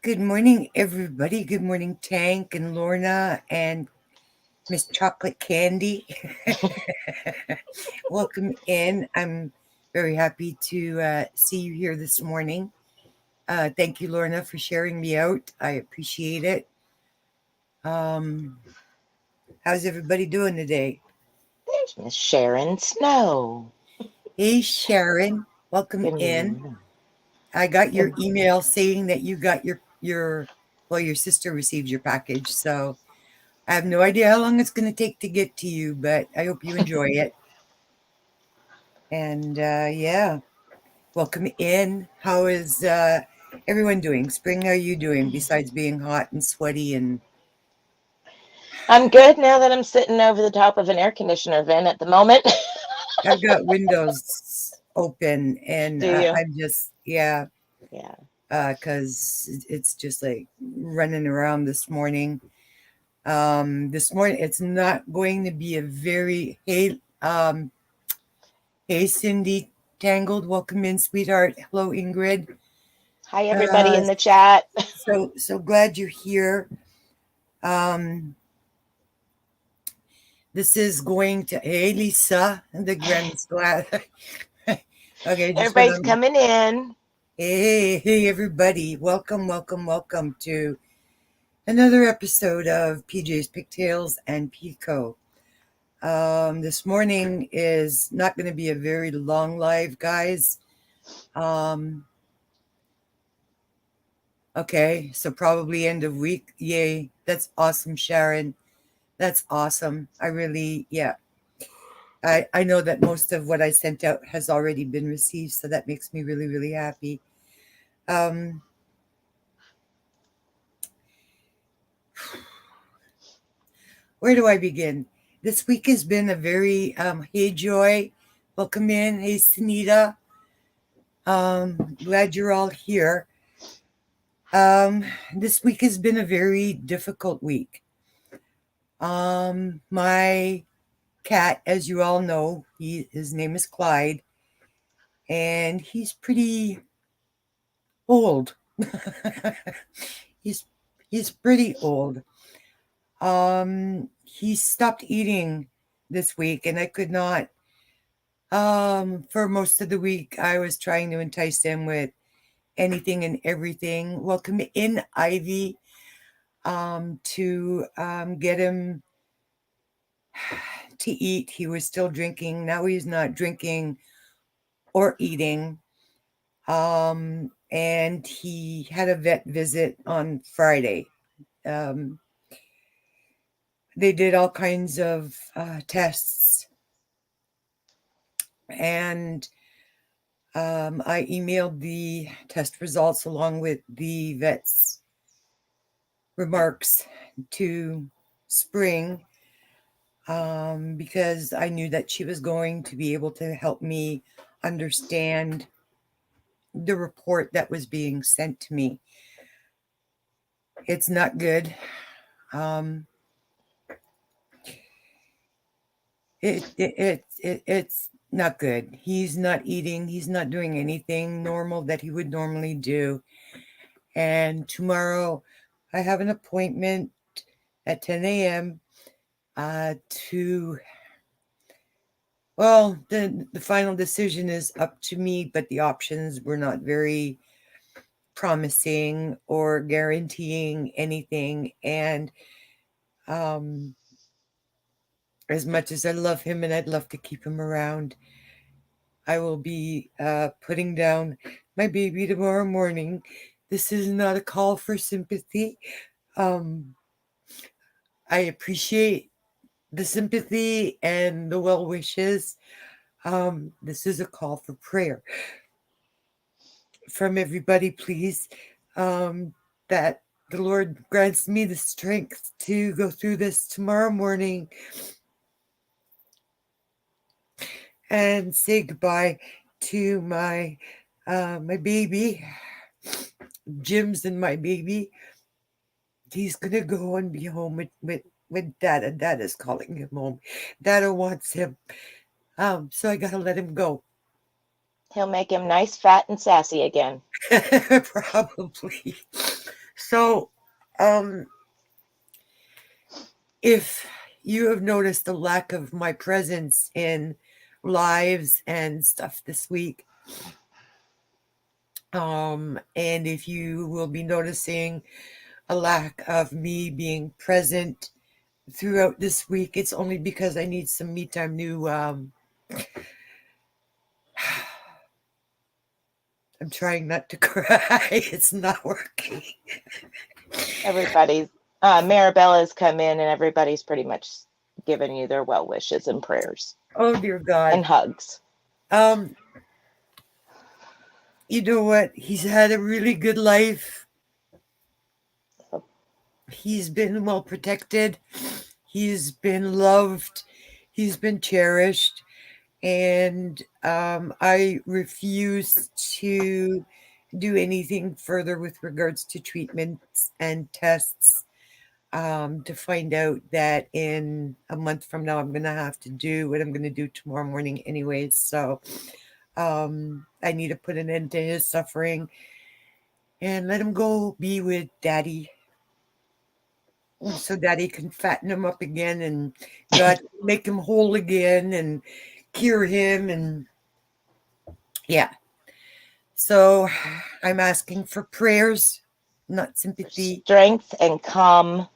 Good morning, everybody. Good morning, Tank and Lorna and Miss Chocolate Candy. Welcome in. I'm very happy to see you here this morning. Thank you, Lorna, for sharing me out. I appreciate it. How's everybody doing today? There's Miss Sharon Snow. Hey, Sharon. Welcome Good in. morning. I got your Good. email saying that you got your sister received your package. So I have no idea how long it's going to take to get to you, but I hope you enjoy it. And yeah, welcome in. How is everyone doing? Spring, how are you doing besides being hot and sweaty? And I'm good now that I'm sitting over the top of an air conditioner vent at the moment. I've got windows open and Do you? I'm just, yeah, Yeah. because it's just like running around this morning. This morning, it's not going to be a very, hey, Cindy Tangled, welcome in, sweetheart. Hello, Ingrid. Hi, everybody Uh, in the chat. so glad you're here. Um, this is going to, hey, Lisa, the grand's glad. Okay, just put Everybody's on, coming in. hey, everybody. Welcome to another episode of PJ's Pigtails and Picot. This morning is not going to be a very long live, guys. Um, okay, so probably end of week. Yay, that's awesome, Sharon. That's awesome. I really, yeah. I know that most of what I sent out has already been received, so that makes me really, really happy. Um, where do I begin? This week has been a very, hey, Joy, welcome in. Hey, Sunita. Glad you're all here. This week has been a very difficult week. My cat, as you all know, his name is Clyde, and he's pretty old. he's he's pretty old. He stopped eating this week, and I could not. For most of the week, I was trying to entice him with anything and everything. Welcome in, Ivy. To get him to eat. He was still drinking. Now he's not drinking or eating. And he had a vet visit on Friday. Um, they did all kinds of tests, and I emailed the test results along with the vet's remarks to Spring, because I knew that she was going to be able to help me understand the report that was being sent to me. It's not good. Um, it's not good. He's not eating. He's not doing anything normal that he would normally do. And tomorrow, I have an appointment at 10 a.m. To, well, the final decision is up to me, but the options were not very promising or guaranteeing anything. And um, as much as I love him and I'd love to keep him around, I will be putting down my baby tomorrow morning. This is not a call for sympathy. Um, I appreciate the sympathy and the well wishes. This is a call for prayer from everybody, please. That the Lord grants me the strength to go through this tomorrow morning and say goodbye to my baby. Jim's and my baby. He's gonna go and be home with Dada. Dada's calling him home. Dada wants him. So I gotta let him go. He'll make him nice, fat, and sassy again. Probably. So, um, if you have noticed the lack of my presence in lives and stuff this week, and if you will be noticing a lack of me being present throughout this week, it's only because I need some me time to I'm trying not to cry. It's not working. Everybody's Marabella's come in and everybody's pretty much given you their well wishes and prayers Oh dear God. and hugs. Um, you know what? He's had a really good life. He's been well protected. He's been loved. He's been cherished. And I refuse to do anything further with regards to treatments and tests to find out that in a month from now I'm going to have to do what I'm going to do tomorrow morning anyways. So I need to put an end to his suffering and let him go be with Daddy, so Daddy can fatten him up again and God make him whole again and cure him. And yeah, so I'm asking for prayers, not sympathy. Strength and calm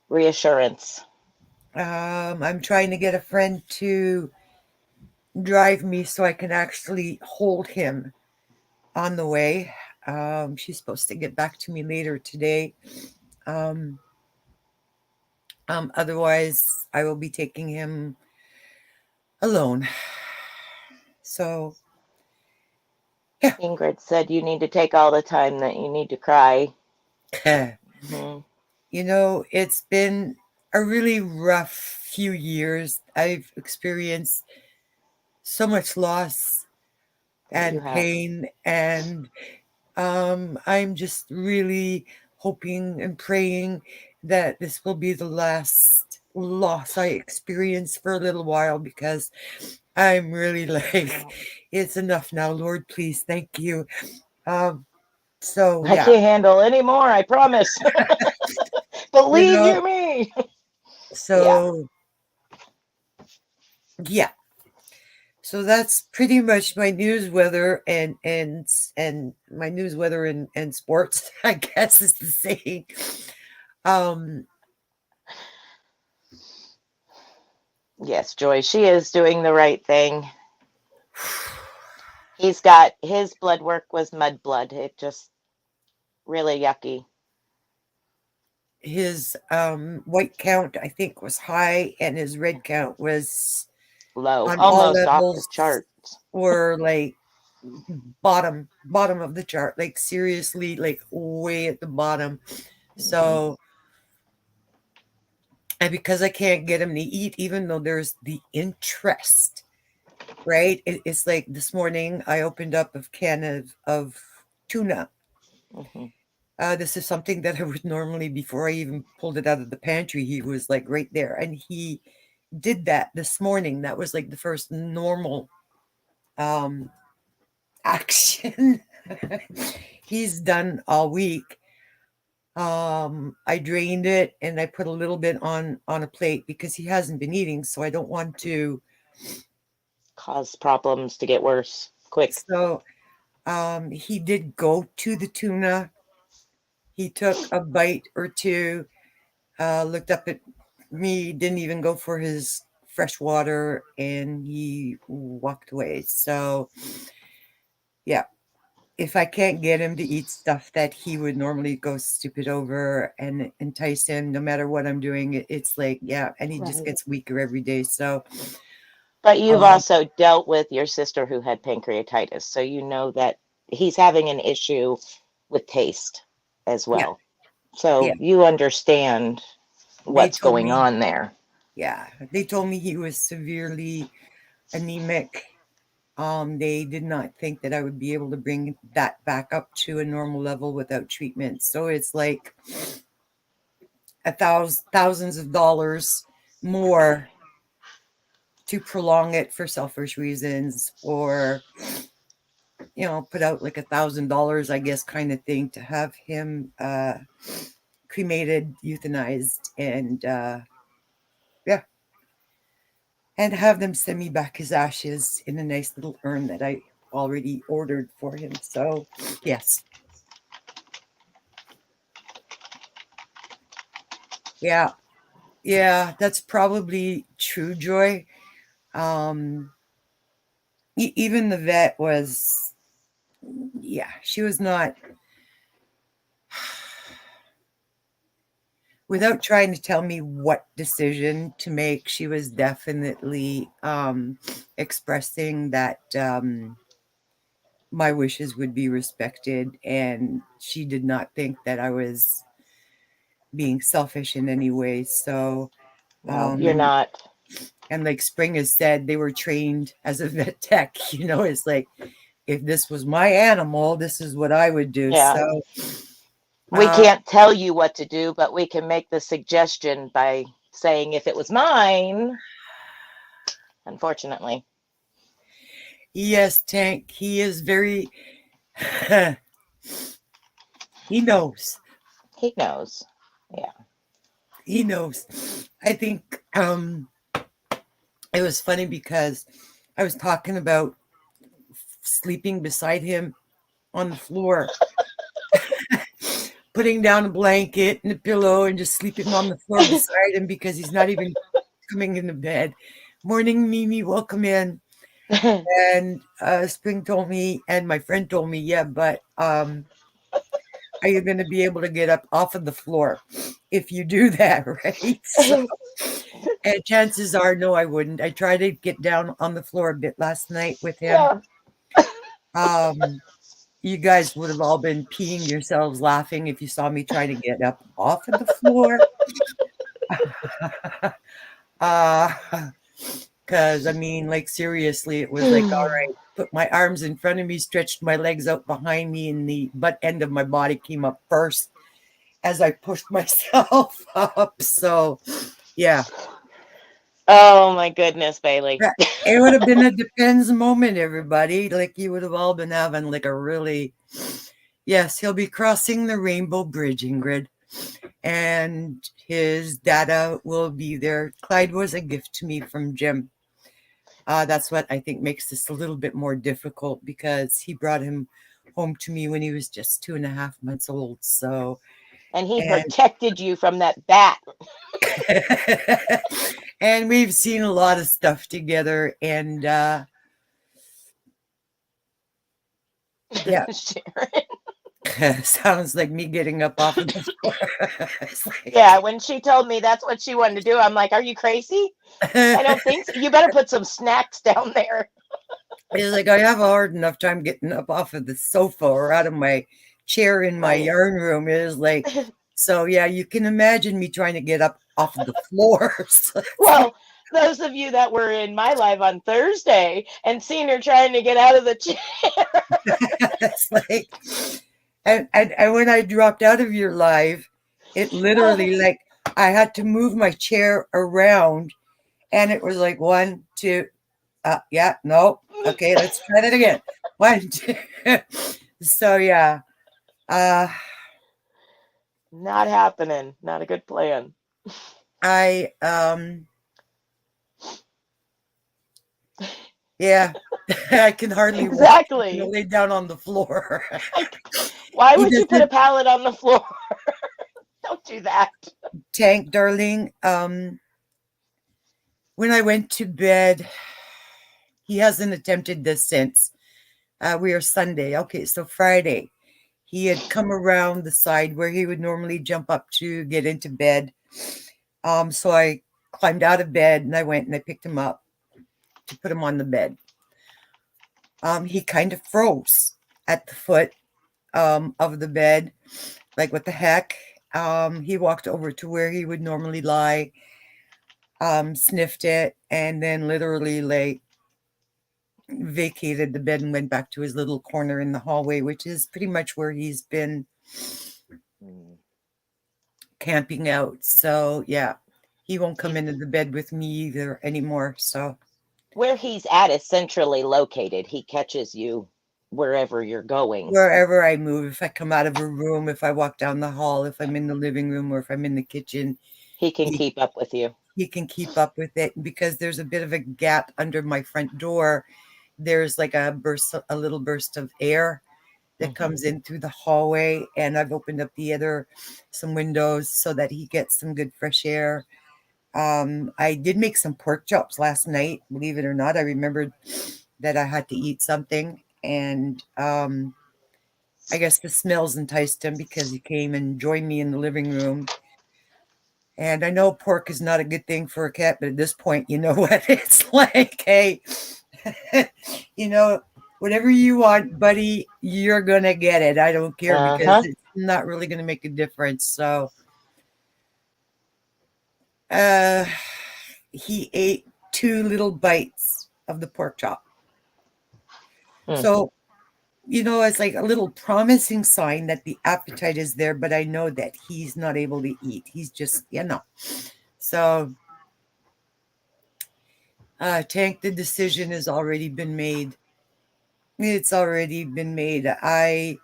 reassurance. I'm trying to get a friend to drive me so I can actually hold him on the way. She's supposed to get back to me later today. Otherwise, I will be taking him alone. So, yeah. Ingrid said you need to take all the time that you need to cry. Mm-hmm. You know, it's been a really rough few years. I've experienced so much loss and pain, and I'm just really hoping and praying that this will be the last loss I experience for a little while, because I'm really like, it's enough now, Lord, please, thank you. So I yeah, can't handle any more, I promise. you Believe know, you me. so yeah. So that's pretty much my news, weather, and my news, weather, and sports, I guess is the saying. Um, Yes, Joy, she is doing the right thing. He's got his blood work was mud blood. It just really yucky. his white count, I think, was high, and his red count was Low, on all almost off the levels, charts. were like bottom of the chart, like seriously, like way at the bottom. So, and because I can't get him to eat, even though there's the interest, right? It's like this morning I opened up a can of tuna. Mm-hmm. This is something that I would normally, before I even pulled it out of the pantry, he was like right there. And he did that this morning. That was like the first normal action he's done all week. I drained it and I put a little bit on a plate because he hasn't been eating, so I don't want to Cause problems to get worse quick. so he did go to the tuna. He took a bite or two, looked up at me, didn't even go for his fresh water, and he walked away. So yeah, if I can't get him to eat stuff that he would normally go stupid over and entice him, no matter what I'm doing, it's like, yeah, and he just gets weaker every day. So, But you've also dealt with your sister who had pancreatitis, so you know that he's having an issue with taste as yeah, well. So yeah, you understand they what's told going me, on there. yeah, they told me he was severely anemic. They did not think that I would be able to bring that back up to a normal level without treatment. So it's like thousands of dollars more to prolong it for selfish reasons, or put out like $1,000, I guess, kind of thing to have him cremated, euthanized, and yeah, and have them send me back his ashes in a nice little urn that I already ordered for him. So yes, yeah, yeah, that's probably true, Joy. Um, even the vet was, yeah, she was not, without trying to tell me what decision to make, she was definitely expressing that my wishes would be respected, and she did not think that I was being selfish in any way. So, No, you're and not. like Spring has said, they were trained as a vet tech. It's like, if this was my animal, this is what I would do. Yeah. So, We can't tell you what to do, but we can make the suggestion by saying, if it was mine, unfortunately. yes, Tank, he is very, he knows. He knows. Yeah. He knows. I think it was funny because I was talking about sleeping beside him on the floor, putting down a blanket and a pillow and just sleeping on the floor beside him because he's not even coming into bed. Morning, Mimi, welcome in. And Spring told me, and my friend told me, yeah, but are you going to be able to get up off of the floor if you do that, right? So, and chances are, no, I wouldn't. I tried to get down on the floor a bit last night with him. Yeah. You guys would have all been peeing yourselves laughing if you saw me try to get up off of the floor. Because I mean, like, seriously, it was like, all right, put my arms in front of me, stretched my legs out behind me, and the butt end of my body came up first as I pushed myself up. So, yeah. Oh my goodness, Bailey. It would have been a depends moment, everybody. Like, you would have all been having like a really, yes, he'll be crossing the Rainbow Bridge, Ingrid, and his dada will be there. Clyde was a gift to me from Jim. That's what I think makes this a little bit more difficult, because he brought him home to me when he was just 2.5 months old. So, And he and protected you from that bat. and we've seen a lot of stuff together, and yeah. Sounds like me getting up off of the floor. Like, yeah, when she told me that's what she wanted to do, I'm like, are you crazy? I don't think so. You better put some snacks down there. It's like, I have a hard enough time getting up off of the sofa or out of my chair in my yarn room. It is like, so yeah, you can imagine me trying to get up off of the floor. Well, those of you that were in my live on Thursday and seen her trying to get out of the chair. It's like, and when I dropped out of your live, it literally, like, I had to move my chair around, and it was like 1, 2, yeah, no, okay, let's try that again. 1, 2. So yeah, not happening. Not a good plan. Yeah, I can hardly exactly walk, lay down on the floor. Why would you put a pallet on the floor? Don't do that. Tank, darling, when I went to bed, he hasn't attempted this since. We are Sunday. Okay, so Friday, he had come around the side where he would normally jump up to get into bed. So I climbed out of bed and I went and I picked him up to put him on the bed. He kind of froze at the foot of the bed, like, what the heck? He walked over to where he would normally lie, sniffed it, and then literally, like, vacated the bed and went back to his little corner in the hallway, which is pretty much where he's been camping out. So yeah, he won't come into the bed with me either anymore. So where he's at is centrally located. He catches you wherever you're going. wherever I move. If I come out of a room, if I walk down the hall, if I'm in the living room, or if I'm in the kitchen, He can he keep up with you. he can keep up with it. Because there's a bit of a gap under my front door, there's like a little burst of air that Mhm. comes in through the hallway, and I've opened up some windows so that he gets some good fresh air. I did make some pork chops last night, believe it or not. I remembered that I had to eat something, and I guess the smells enticed him because he came and joined me in the living room. And I know pork is not a good thing for a cat, but at this point, you know what? It's like, hey, you know, whatever you want, buddy, you're going to get it. I don't care, because Uh-huh. it's not really going to make a difference. So, uh, he ate 2 little bites of the pork chop. Mm. So, it's like a little promising sign that the appetite is there, but I know that he's not able to eat. He's just, So, Tank, the decision has already been made. It's already been made. I've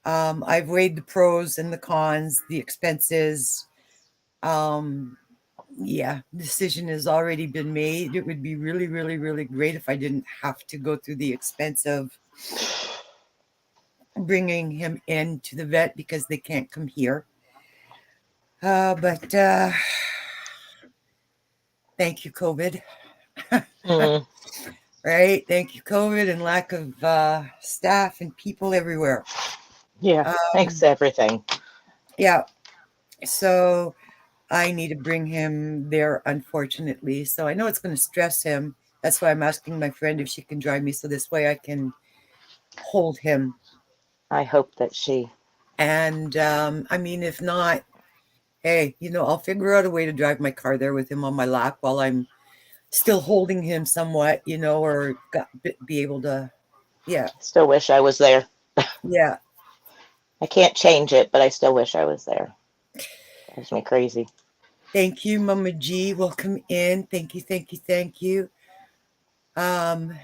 weighed the pros and the cons, the expenses. Um, yeah, decision has already been made. It would be really, really, really great if I didn't have to go through the expense of bringing him in to the vet because they can't come here. But thank you, COVID. Mm. Right? Thank you, COVID, and lack of staff and people everywhere. Yeah, thanks Um, everything. yeah. So I need to bring him there, unfortunately. So I know it's going to stress him. That's why I'm asking my friend if she can drive me, so this way I can hold him. I hope that she. And I mean, if not, hey, I'll figure out a way to drive my car there with him on my lap while I'm still holding him somewhat, or be able to, yeah, Still wish I was there. yeah. I can't change it, but I still wish I was there. Drives me crazy. Thank you, Mama G. Welcome in. Thank you, thank you, thank you. Um,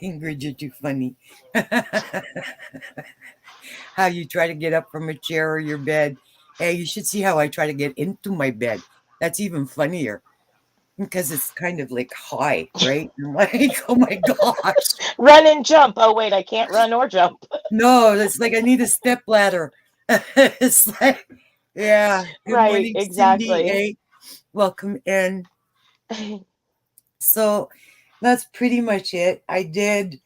Ingrid, you're too funny. How you try to get up from a chair or your bed. Hey, you should see how I try to get into my bed. That's even funnier because it's kind of like high, right? I'm like, oh my gosh. Run and jump. Oh, wait, I can't run or jump. No, it's like I need a step ladder. It's like, yeah. Good Right, morning, Cindy. exactly. Hey, welcome in. So that's pretty much it. I did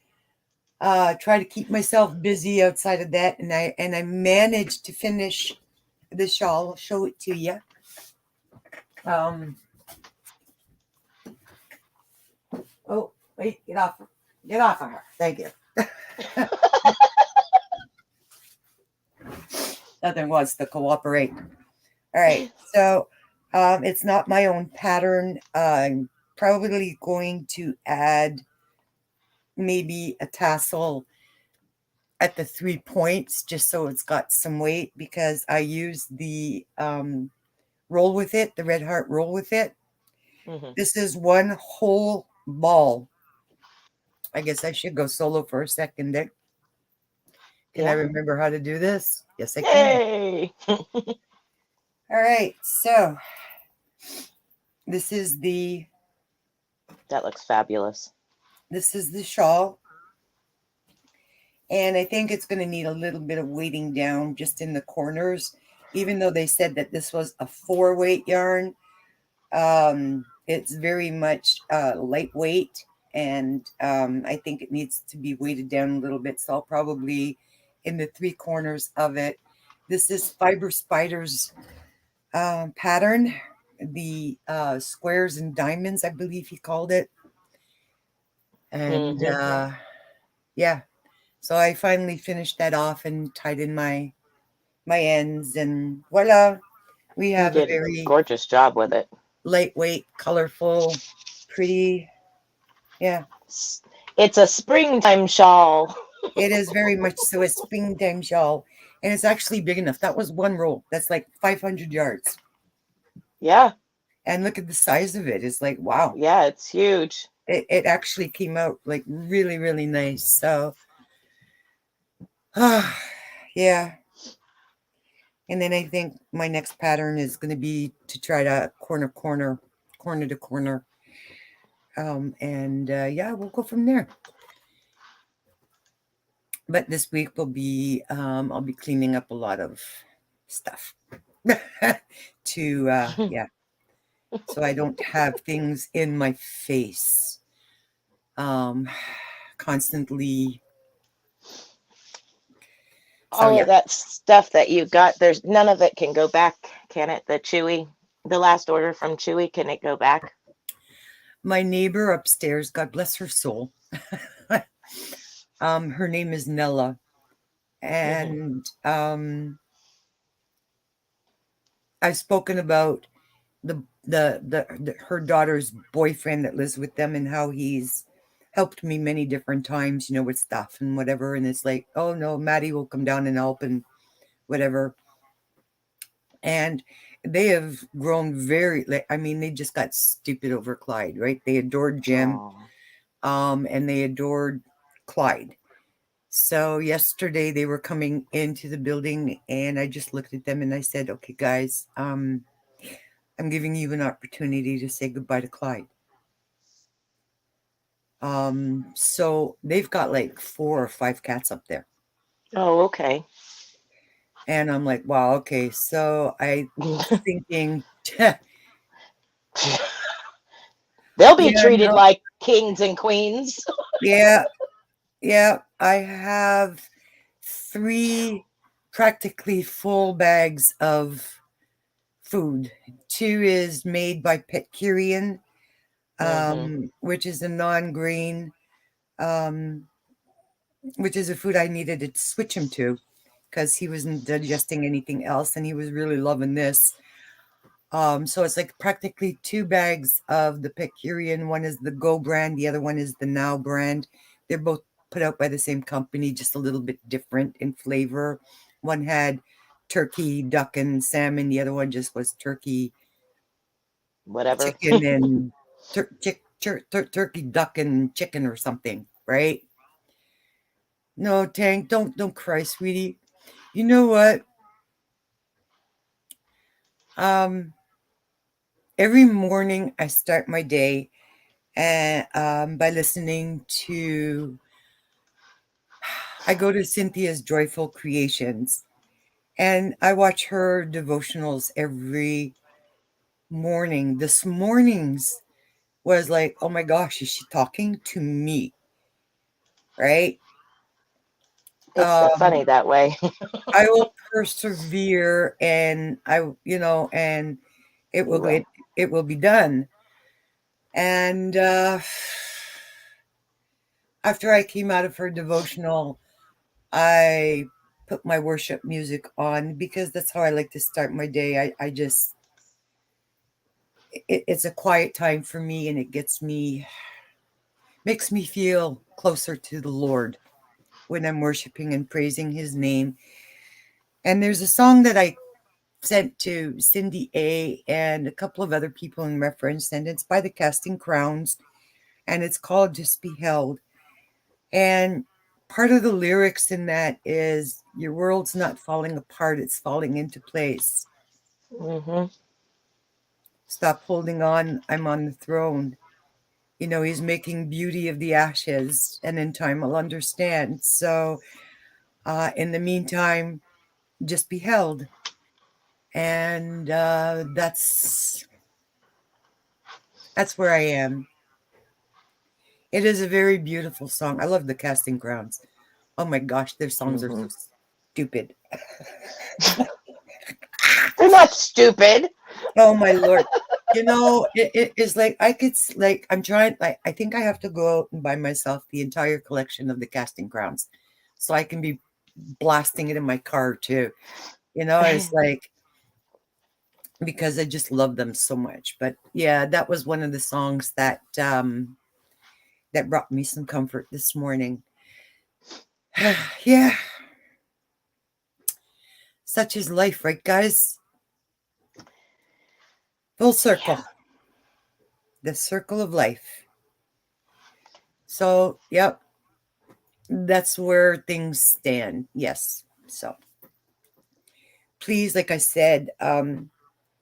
try to keep myself busy outside of that, and I managed to finish the shawl. I'll show it to you. Um, oh, wait, get off of her. Thank you. Nothing wants to cooperate. All right, so it's not my own pattern. I'm probably going to add maybe a tassel at the 3 points just so it's got some weight, because I use the roll with it, the red heart roll with it. Hmm. This is one whole ball. I guess I should go solo for a second. Can I Yeah. remember how to do this? Yes, I can. Yay. All right, so this is the That looks fabulous. shawl, and I think it's going to need a little bit of weighting down just in the corners, even though they said that this was a 4-weight yarn. It's very much lightweight, and I think it needs to be weighted down a little bit. So I'll probably in the 3 corners of it. This is Fiber Spiders pattern, the squares and diamonds, I believe he called it. And Hmm. yeah, so I finally finished that off and tied in my ends, and voila, we You have a did a very gorgeous job with it. lightweight, colorful, pretty. Yeah, It's a springtime shawl. it is very much so a springtime shawl, and it's actually big enough. That was one roll. That's like 500 yards. Yeah. And look at the size of it. It's like, wow. Yeah, it's huge. It actually came out like really, really nice. So, yeah. And then I think my next pattern is going to be to try to corner to corner. And yeah, we'll go from there. But this week will be, I'll be cleaning up a lot of stuff to, yeah, so I don't have things in my face, um, constantly. So All yeah, of that stuff that you got, there's none of it can go back, can it? The Chewy, the last order from Chewy, can it go back? my neighbor upstairs, God bless her soul, her name is Nella, Hmm. and I've spoken about her daughter's boyfriend that lives with them and how he's helped me many different times, with stuff and whatever. And it's like, oh no, Maddie will come down and help and whatever. And they have grown very, like, I mean, they just got stupid over Clyde, right? They adored Jim, Oh. and they adored Clyde. So yesterday they were coming into the building and I just looked at them and I said, okay, guys, I'm giving you an opportunity to say goodbye to Clyde. So they've got like 4 or 5 cats up there. Oh, okay. And I'm like, wow, okay. So I was thinking, They'll be yeah, treated no, like kings and queens. yeah, yeah. I have 3 practically full bags of food. 2 is made by Picot, Hmm. which is a non-grain, um, which is a food I needed to switch him to because he wasn't digesting anything else and he was really loving this. So it's like practically 2 bags of the Picurian. One is the Go brand, the other one is the Now brand. They're both put out by the same company, just a little bit different in flavor. One had turkey, duck, and salmon. The other one just was turkey, Whatever. chicken, and turkey, duck, and chicken or something, right? No, Tank, don't cry, sweetie. You know what? Um, every morning I start my day and by listening to, I go to Cynthia's Joyful Creations and I watch her devotionals every morning. This morning's was like, oh my gosh, is she talking to me? Right? It's so funny Um, that way. I will persevere and and it will You will. get, it will be done. And after I came out of her devotional, I put my worship music on because that's how I like to start my day. I just, it's a quiet time for me and it makes me feel closer to the Lord when I'm worshiping and praising his name. And there's a song that I sent to Cindy A and a couple of other people in reference, and it's by the Casting Crowns, and it's called Just Be Held. And part of the lyrics in that is, your world's not falling apart, it's falling into place. Hmm. Stop holding on, I'm on the throne. He's making beauty of the ashes, and in time I'll understand. So, in the meantime, just be held. And that's where I am. It is a very beautiful song. I love the Casting Crowns. Oh my gosh, their songs are Hmm. so stupid. They're not stupid. Oh my lord. It is like I could like I'm trying, like I think I have to go out and buy myself the entire collection of the Casting Crowns so I can be blasting it in my car too. It's like, because I just love them so much. But yeah, that was one of the songs that brought me some comfort this morning. Yeah, such is life, right guys? Full circle. Yeah. The circle of life. So, yep, that's where things stand. Yes. So, please, like I said,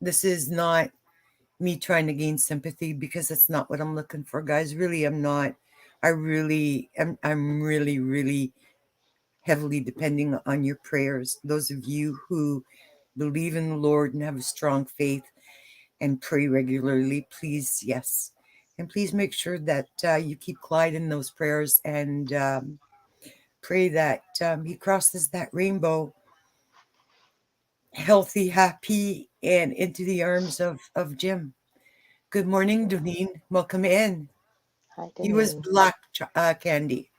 this is not me trying to gain sympathy, because that's not what I'm looking for, guys. Really, I'm not. I really am. I'm really, really heavily depending on your prayers. Those of you who believe in the Lord and have a strong faith and pray regularly, please, yes. And please make sure that you keep Clyde in those prayers, and pray that he crosses that rainbow healthy, happy, and into the arms of Jim. Good morning, Doreen. Welcome in. Hi, He was Deneen. black candy.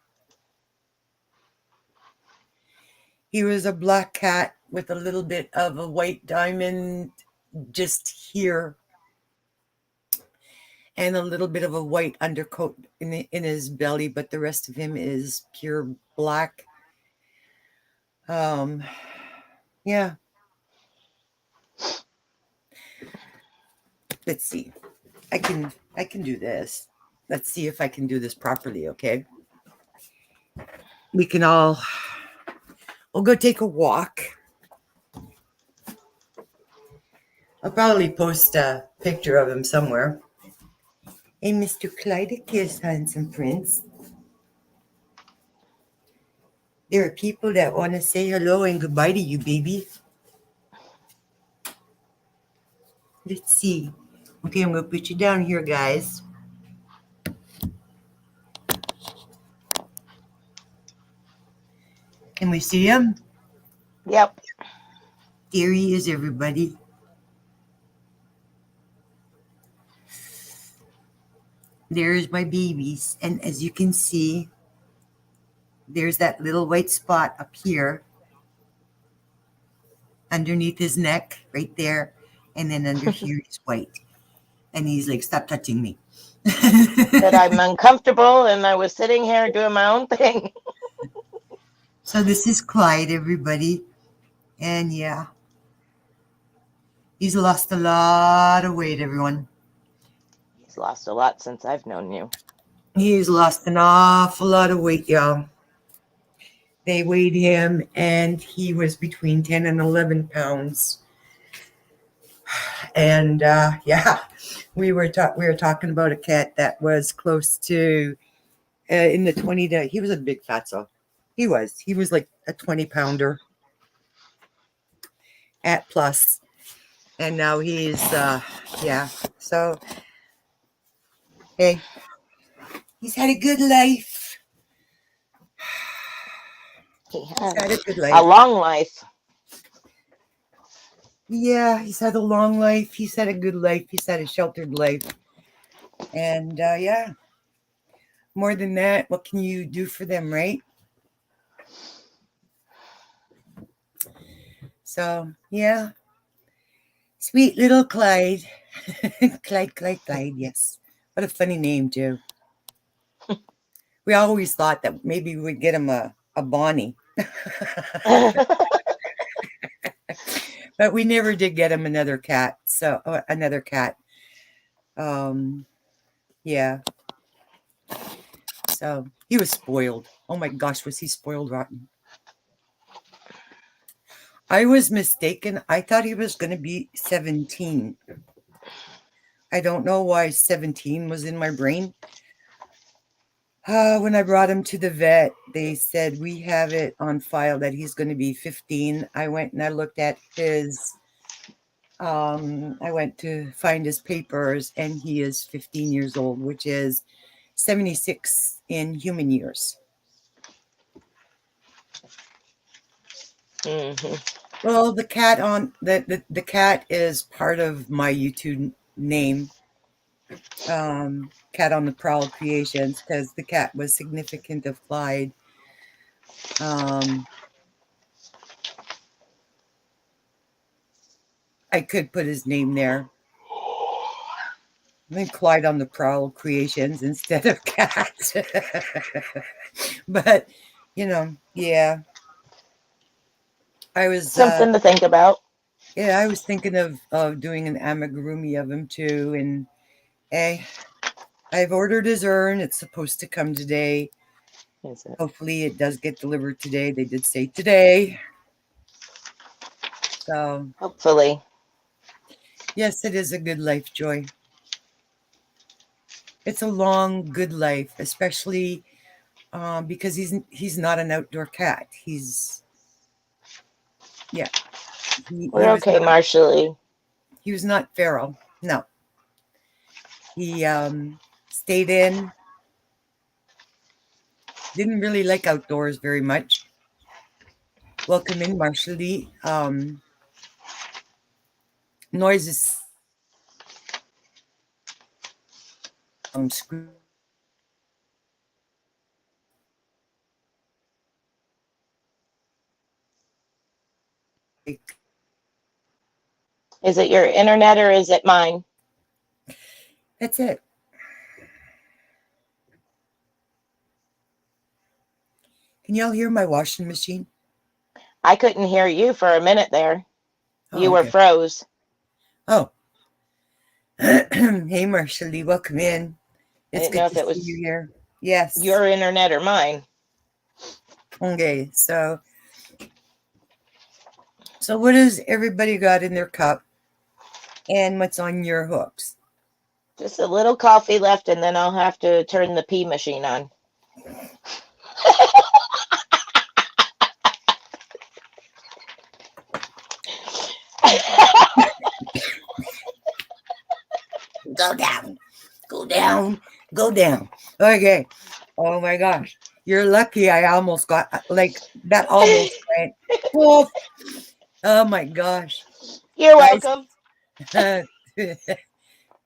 He was a black cat with a little bit of a white diamond just here, and a little bit of a white undercoat in his belly, but the rest of him is pure black. Yeah. Let's see. I can do this. Let's see if I can do this properly, okay? We'll go take a walk. I'll probably post a picture of him somewhere. Hey, Mr. Clydicus, handsome prince. There are people that want to say hello and goodbye to you, baby. Let's see. Okay, I'm going to put you down here, guys. Can we see him? Yep. Here he is, everybody. There's my babies. And as you can see, there's that little white spot up here underneath his neck, right there. And then under here is white. And he's like, stop touching me. That I'm uncomfortable and I was sitting here doing my own thing. So this is Clyde, everybody. And yeah, he's lost a lot of weight, everyone. He's lost a lot since I've known you. He's lost an awful lot of weight, y'all. They weighed him, and he was between 10 and 11 pounds. And yeah, we were talking about a cat that was close to in the 20 to. He was a big fatso. He was like a 20-pounder at plus, and now he's yeah. So hey, he's had a good life. He He's has had a good a life. long life. Yeah, he's had a long life. He's had a good life. He's had a sheltered life. And yeah, more than that, what can you do for them, right? So yeah, sweet little Clyde. Clyde, yes. What a funny name, too. We always thought that maybe we'd get him a Bonnie. But we never did get him another cat. So another cat. Yeah. So he was spoiled. Oh my gosh, was he spoiled rotten? I was mistaken. I thought he was going to be 17. I don't know why 17 was in my brain. When I brought him to the vet, they said, we have it on file that he's going to be 15. I went and I looked at his, I went to find his papers, and he is 15 years old, which is 76 in human years. Mm-hmm. Well, the cat on the cat is part of my YouTube name, Cat on the Prowl Creations, because the cat was significant of Clyde. I could put his name there. I think Clyde on the Prowl Creations instead of Cat. But, yeah. I was Something to think about. Yeah, I was thinking of doing an amigurumi of him too, and I've ordered his urn. It's supposed to come today. Is it? Hopefully, it does get delivered today. They did say today. So, Hopefully. yes, it is a good life, Joy. It's a long, good life, especially because he's not an outdoor cat. Yeah, he We're was okay, Marshall. he was not feral. No, he stayed in. Didn't really like outdoors very much. Welcome in, Marshall Lee. Noises screw. Is it your internet or is it mine? That's it. Can y'all hear my washing machine? I couldn't hear you for a minute there. Oh, You were okay. froze. Oh, hey, Marshall Lee, welcome in. I It's didn't know good if to it see you was here. Yes. your internet or mine. Okay. So what has everybody got in their cup, and what's on your hooks? Just a little coffee left, and then I'll have to turn the pee machine on. Go down, go down, go down. Okay. Oh my gosh. You're lucky I almost got like that almost went. Woof. Oh my gosh. You're Guys, welcome.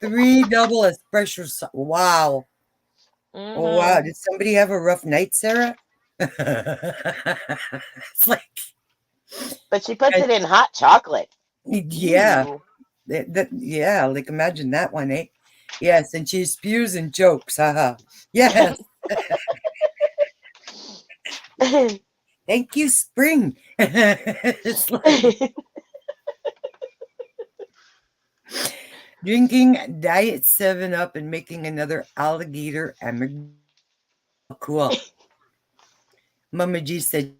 3 double espresso. Wow. Oh, wow. Hmm. Did somebody have a rough night, Sarah? It's like, But she puts it in hot chocolate. yeah. Ooh. Yeah, like imagine that one, eh? Yes, and she spews and chokes. Haha. Yes. Thank you, spring. It's like drinking Diet 7 Up and making another alligator emmer. Cool. Mama G said,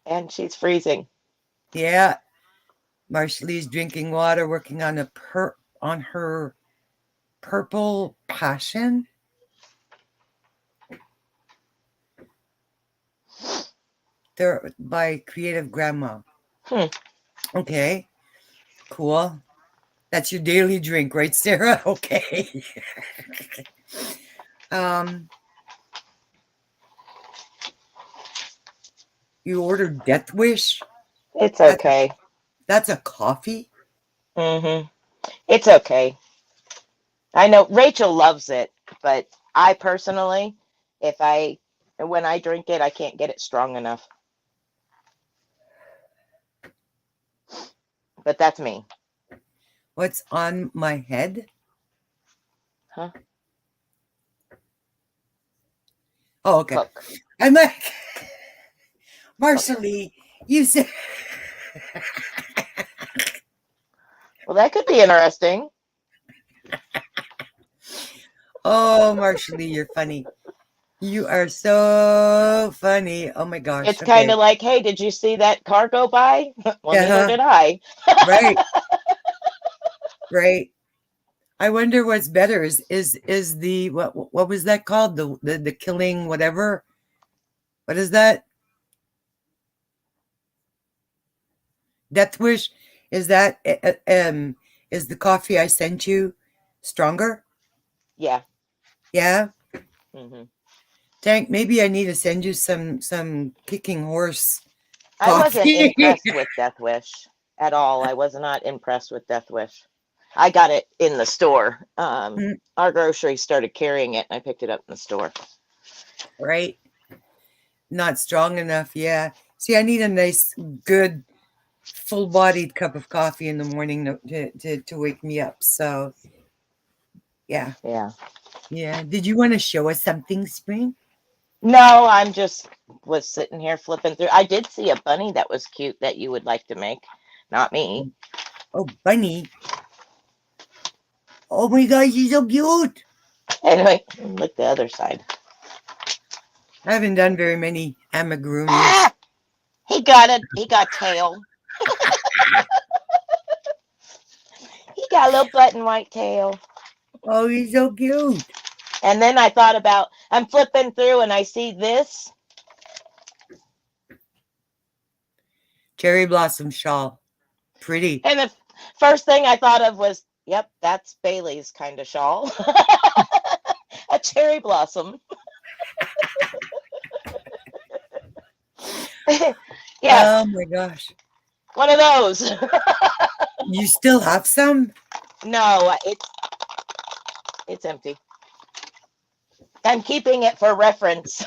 And she's freezing. yeah. Marshall's drinking water, working on on her purple passion. They're by Creative Grandma. Hmm. Okay, cool. That's your daily drink, right, Sarah? Okay. um, you ordered Death Wish. It's That's a, okay. that's a coffee. Hmm. It's okay. I know Rachel loves it, but I personally, if I when I drink it, I can't get it strong enough. But that's me. What's on my head? Huh? Oh, okay. Hook. I'm like Hook. Marshall, you said. Well, that could be interesting. Oh, Marshall, you're funny. You are so funny. Oh my gosh. It's kind Okay. of like, hey, did you see that car go by? Well, neither Yeah. did I. Right. Right. I wonder what's better is the what was that called? The killing whatever. What is that? Death wish? Is that is the coffee I sent you stronger? Yeah. Yeah. Hmm. Tank, maybe I need to send you some kicking horse I wasn't coffee. impressed with Death Wish at all. I was not impressed with Death Wish. I got it in the store. Our grocery started carrying it, and I picked it up in the store. Right? Not strong enough. Yeah. See, I need a nice, good, full-bodied cup of coffee in the morning to wake me up. So, yeah. Yeah. Yeah. Did you want to show us something, Spring? No, I'm just was sitting here flipping through. I did see a bunny that was cute that you would like to make. Not me. Oh, bunny. Oh my gosh, he's so cute. Anyway, look the other side. I haven't done very many amigurumis. Ah! He got tail. He got a little button white tail. Oh, he's so cute. And then I thought about I'm flipping through and I see this. Cherry blossom shawl. Pretty. And the first thing I thought of was, yep, that's Bailey's kind of shawl. A cherry blossom. Yes, Oh my gosh. one of those. You still have some? No, it's empty. I'm keeping it for reference.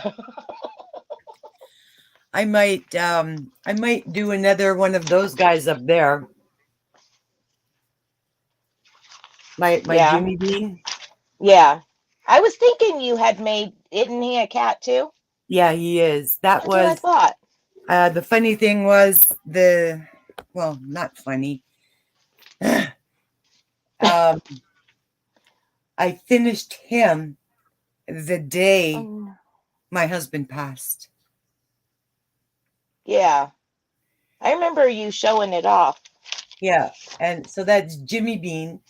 I might do another one of those guys up there. My Yeah, Jimmy Bean. yeah. I was thinking you had made, isn't he a cat too? Yeah, he is. That That's what I was thought. the funny thing was well, not funny. I finished him the day my husband passed. Yeah, I remember you showing it off. Yeah, and so that's Jimmy Bean,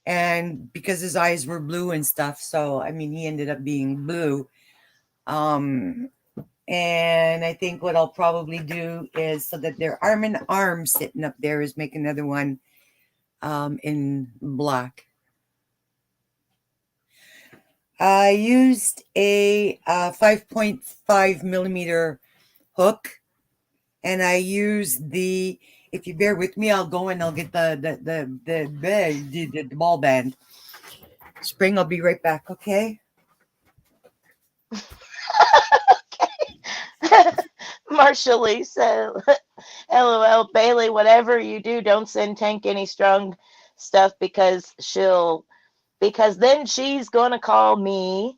and because his eyes were blue and stuff, so I mean he ended up being blue. And I think what I'll probably do is so that their arm in arm sitting up there is make another one in black. I used a 5.5 millimeter hook, and I used the. If you bear with me, I'll go and I'll get the ball band. Spring, I'll be right back. Okay. Marsha Lee said, LOL, Bailey, whatever you do, don't send Tank any strong stuff because then she's going to call me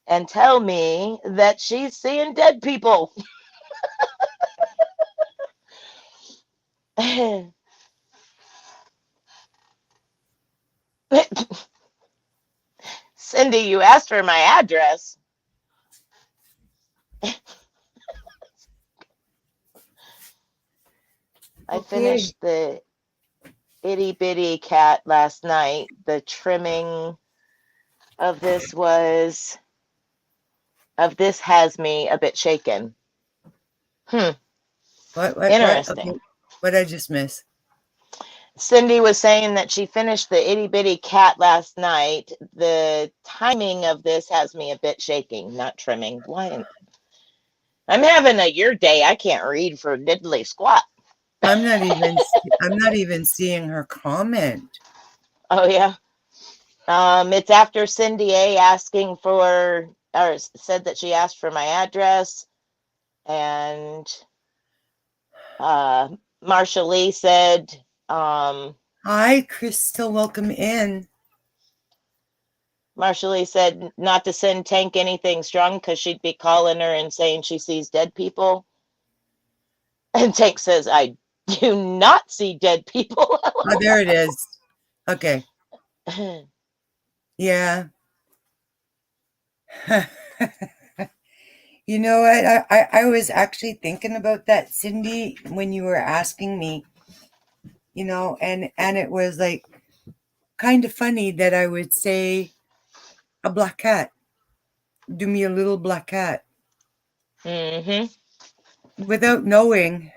and tell me that she's seeing dead people. Cindy, you asked for my address. I Okay. finished the itty bitty cat last night. The trimming of this has me a bit shaken. What? Interesting. Okay. What did I just miss? Cindy was saying that she finished the itty bitty cat last night. The timing of this has me a bit shaking, not trimming. Why? I'm having a your day. I can't read for diddly squat. I'm not even seeing her comment. Oh yeah. It's after Cindy A asking for or said that she asked for my address, and Marsha Lee said, Hi, Crystal. Welcome in. Marsha Lee said not to send Tank anything strong because she'd be calling her and saying she sees dead people. And Tank says, I do not see dead people. Oh, there it is. Okay. Yeah. You know what? I was actually thinking about that, Cindy, when you were asking me, and it was like kind of funny that I would say a black cat. Do me a little black cat Mm-hmm. without knowing.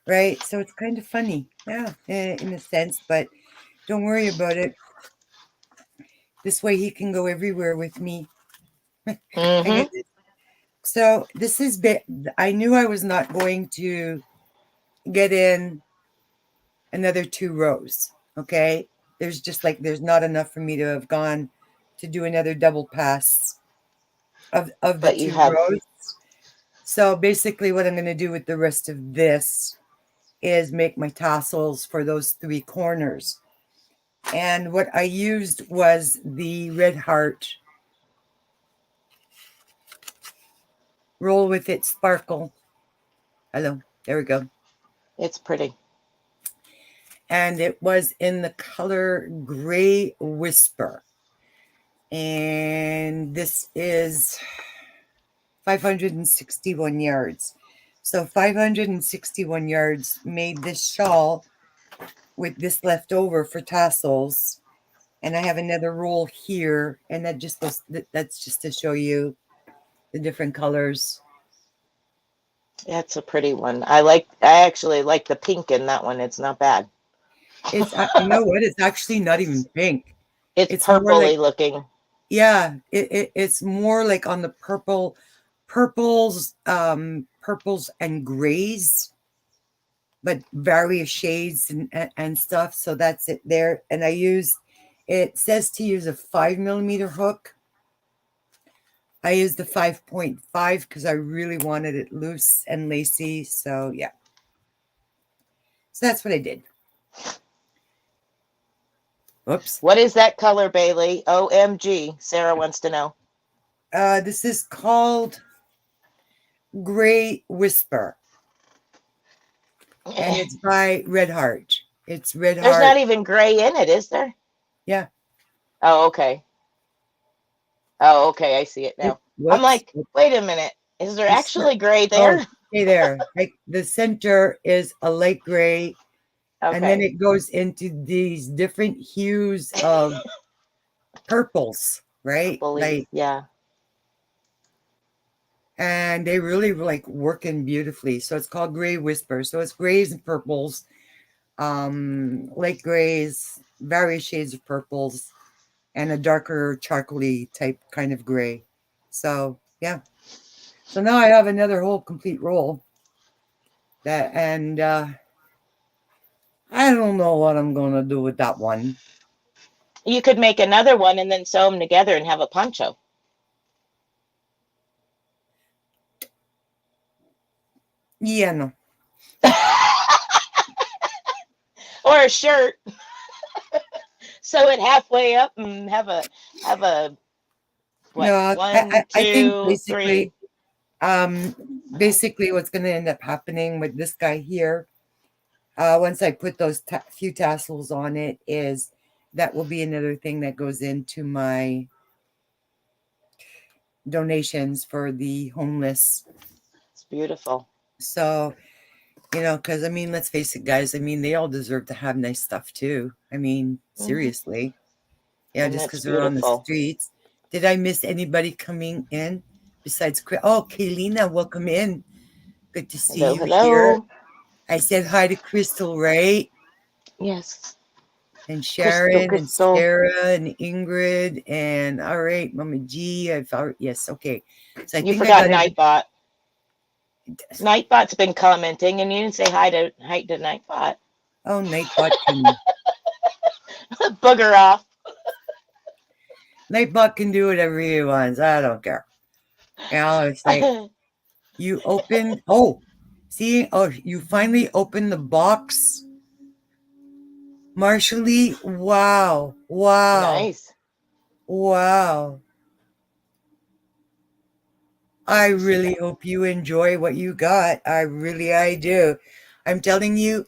Right? So it's kind of funny. Yeah, in a sense, but don't worry about it. This way he can go everywhere with me. Mm-hmm. So this is bit. I knew I was not going to get in another 2 rows. Okay, there's not enough for me to have gone to do another double pass of the But you 2 have, rows. So basically, what I'm going to do with the rest of this is make my tassels for those 3 corners. And what I used was the red heart roll with it sparkle. Hello, there we go. It's pretty. And it was in the color Gray Whisper. And this is 561 yards. So 561 yards made this shawl with this left over for tassels. And I have another roll here, and that just goes, that's just to show you the different colors. That's a pretty one. I actually like the pink in that one. It's not bad. It's, you know what? It's actually not even pink. It's More like, purpley looking. yeah, it's more like on the purples and grays, but various shades and stuff. So that's it there. And I use, it says to use a 5mm hook. I used the 5.5 because I really wanted it loose and lacy. So yeah. So that's what I did. Whoops. What is that color, Bailey? OMG. Sarah wants to know. This is called Gray Whisper. And it's by Red Heart. It's Red Heart. There's not even gray in it, is there? Yeah. Oh, okay. Oh, okay. I see it now. Whoops. I'm like, wait a minute. Is there actually gray there? Oh, okay, there. Like the center is a light gray. Okay. And then it goes into these different hues of purples, right? Like, yeah. And they really were like working beautifully. So it's called Gray Whisper. So it's grays and purples, light grays, various shades of purples, and a darker charcoaly type kind of gray. So yeah. So now I have another whole complete roll. And I don't know what I'm gonna do with that one. You could make another one and then sew them together and have a poncho. Yeah, no. Or a shirt. Sew it halfway up and have a what? No, I think basically, 3. basically what's going to end up happening with this guy here, once I put those few tassels on it, is that will be another thing that goes into my donations for the homeless. It's beautiful. So, you know, because I mean, let's face it, guys. I mean, they all deserve to have nice stuff too. I mean, seriously. Yeah, And just that's because they're on the beautiful. streets. Did I miss anybody coming in besides Chris? Oh, Kaylina, welcome in. Good to see you here. I said hi to Crystal, right? Yes. And Sharon Crystal. and Sarah and Ingrid and all right, Mama G. Yes, okay. So I You think forgot I got Nightbot. Nightbot's been commenting, and you didn't say hi to Nightbot. Oh, Nightbot can booger off. Nightbot can do whatever he wants. I don't care. You know, it's like you open. Oh, see. Oh, you finally opened the box. Marshally, wow. Nice. Wow. I really hope you enjoy what you got. I do. I'm telling you,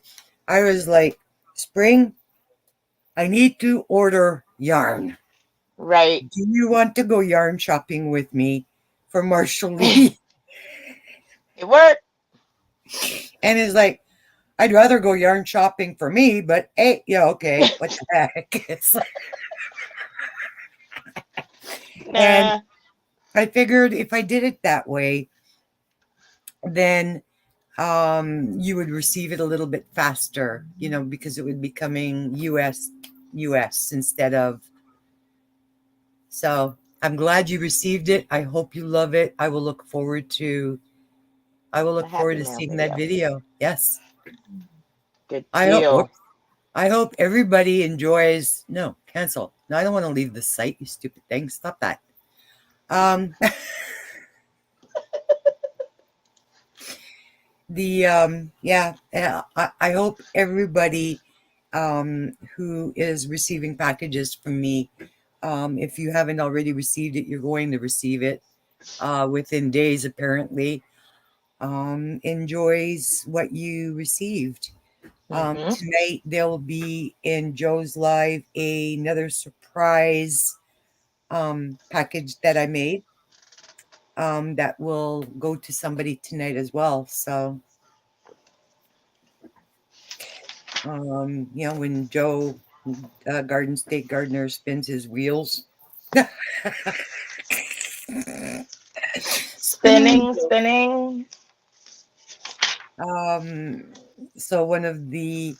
I was like, Spring, I need to order yarn. Right. Do you want to go yarn shopping with me for Marshally? It worked. And it's like, I'd rather go yarn shopping for me, but hey, yeah, okay, what the heck? And I figured if I did it that way, then you would receive it a little bit faster, you know, because it would be coming US instead of. So I'm glad you received it. I hope you love it. I will look forward to seeing that video. Yes. Good deal. I hope everybody enjoys. No, cancel. No, I don't want to leave the site, you stupid thing. Stop that. I hope everybody who is receiving packages from me, if you haven't already received it, you're going to receive it. within days, apparently, enjoys what you received. Mm-hmm. Tonight, there'll be in Joe's Live another surprise package that I made that will go to somebody tonight as well. So, when Joe, Garden State Gardener, spins his wheels, spinning Spinning, wheels. spinning. So one of the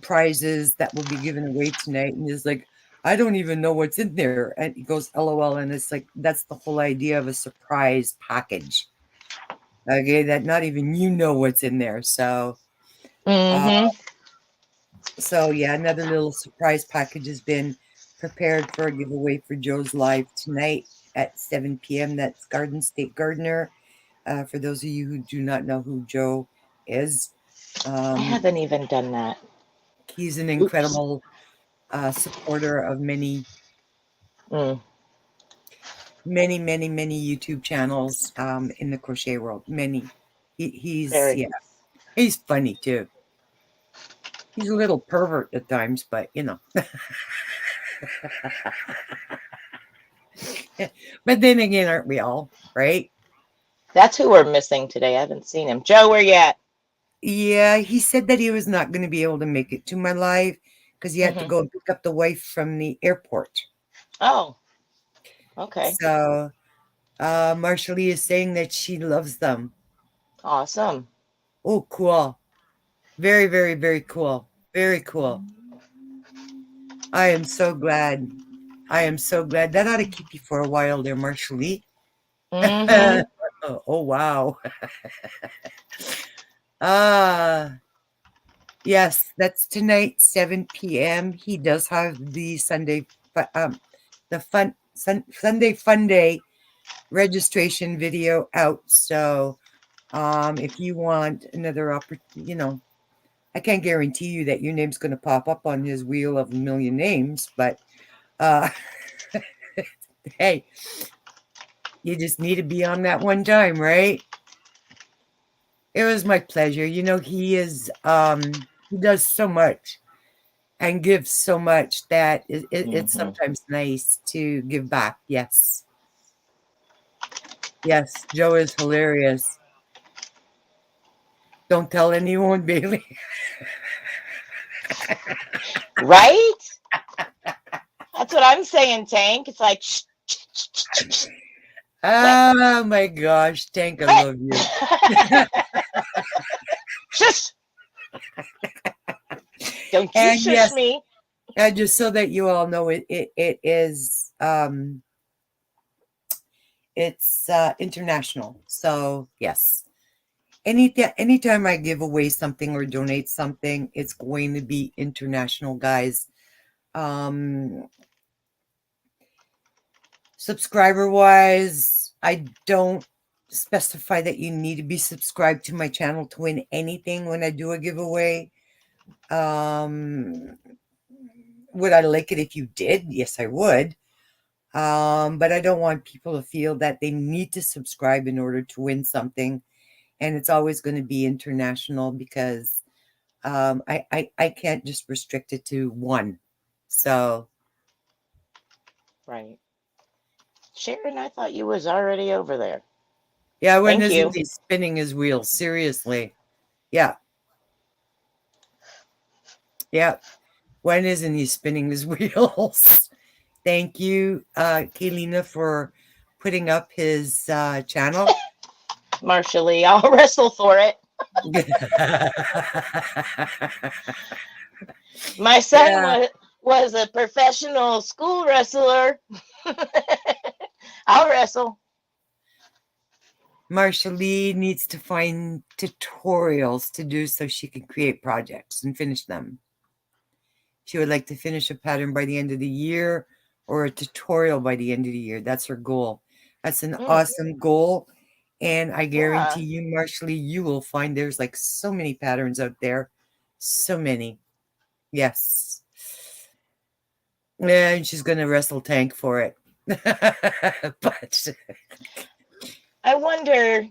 prizes that will be given away tonight, and is like, I don't even know what's in there. And he goes, LOL. And it's like, that's the whole idea of a surprise package. Okay, that not even you know what's in there. Uh, Mm-hmm. so yeah, another little surprise package has been prepared for a giveaway for Joe's Live tonight at 7 p.m. That's Garden State Gardener. For those of you who do not know who Joe is, I um, haven't even done that. he's an Oops. incredible supporter of many, Mm, many, many, many YouTube channels in the crochet world. Many. He's very. yeah, he's funny too. He's a little pervert at times, but But then again, aren't we all, right? That's who we're missing today. I haven't seen him. Joe, where you at? Yeah, he said that he was not going to be able to make it to my live because he had to Mm-hmm. go and pick up the wife from the airport. Oh, okay. So Marshall Lee is saying that she loves them. Awesome. Oh, cool. Very, very, very cool. Very cool. I am so glad. I am so glad. That ought to keep you for a while there, Marshall Lee. Mm-hmm. Oh, wow. Ah, yes, that's tonight, 7 p.m. He does have the Sunday Fun Day registration video out. So, if you want another opportunity, I can't guarantee you that your name's going to pop up on his wheel of a million names, but uh, hey, you just need to be on that one time, right? It was my pleasure. He does so much and gives so much that it's Mm-hmm. sometimes nice to give back. Yes. Yes, Joe is hilarious. Don't tell anyone, Bailey. Right? That's what I'm saying, Tank. It's like, shh, shh, shh, shh, shh. Like, Oh my gosh, Tank, I love you. hey! Shush! Don't you And shush yes, me. just so that you all know, it is it's international. So yes, anytime I give away something or donate something, it's going to be international, guys. Um, Subscriber wise, I don't specify that you need to be subscribed to my channel to win anything when I do a giveaway. Um, would I like it if you did? Yes, I would. But I don't want people to feel that they need to subscribe in order to win something. And it's always going to be international because I can't just restrict it to one. So Right. Sharon, I thought you was already over there. yeah, when Thank isn't you. he spinning his wheels? Seriously. Yeah. Yeah. When isn't he spinning his wheels? Thank you, Kaylina, for putting up his channel. Marshall Lee, I'll wrestle for it. My son Yeah. was a professional school wrestler. I'll wrestle. Marsha Lee needs to find tutorials to do so she can create projects and finish them. She would like to finish a pattern by the end of the year or a tutorial by the end of the year. That's her goal. That's an Mm, awesome goal. And I yeah. guarantee you, Marshall, you will find there's like so many patterns out there. So many. Yes. And she's going to wrestle Tank for it. But I wonder,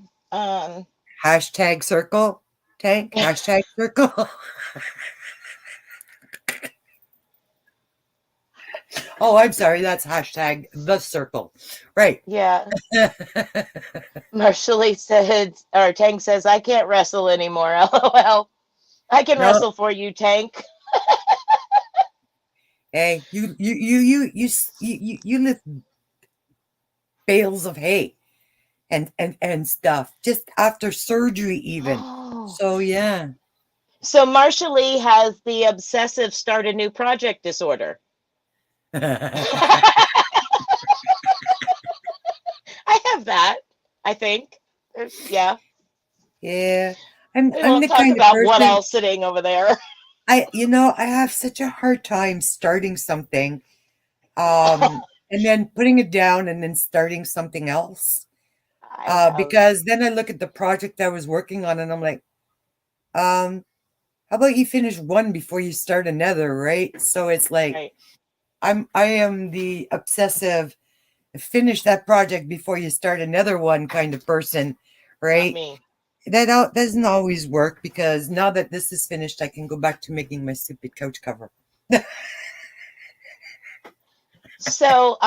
Hashtag circle tank. Hashtag circle. Oh, I'm sorry. That's hashtag the circle. Right. yeah. Marshall said, or Tank says, I can't wrestle anymore. LOL. I can No. wrestle for you, Tank. Hey, you lift bales of hay and stuff just after surgery even. Oh. So yeah. So Marshall has the obsessive start a new project disorder. I have that, I think. Yeah. Yeah. We I'm won't the talk kind of about what person else sitting over there. I have such a hard time starting something, and then putting it down and then starting something else. I have. Because then I look at the project I was working on and I'm like, how about you finish one before you start another, right? So it's like Right. I am the obsessive finish that project before you start another one kind of person, Not right? me. That doesn't always work because now that this is finished, I can go back to making my stupid couch cover. So,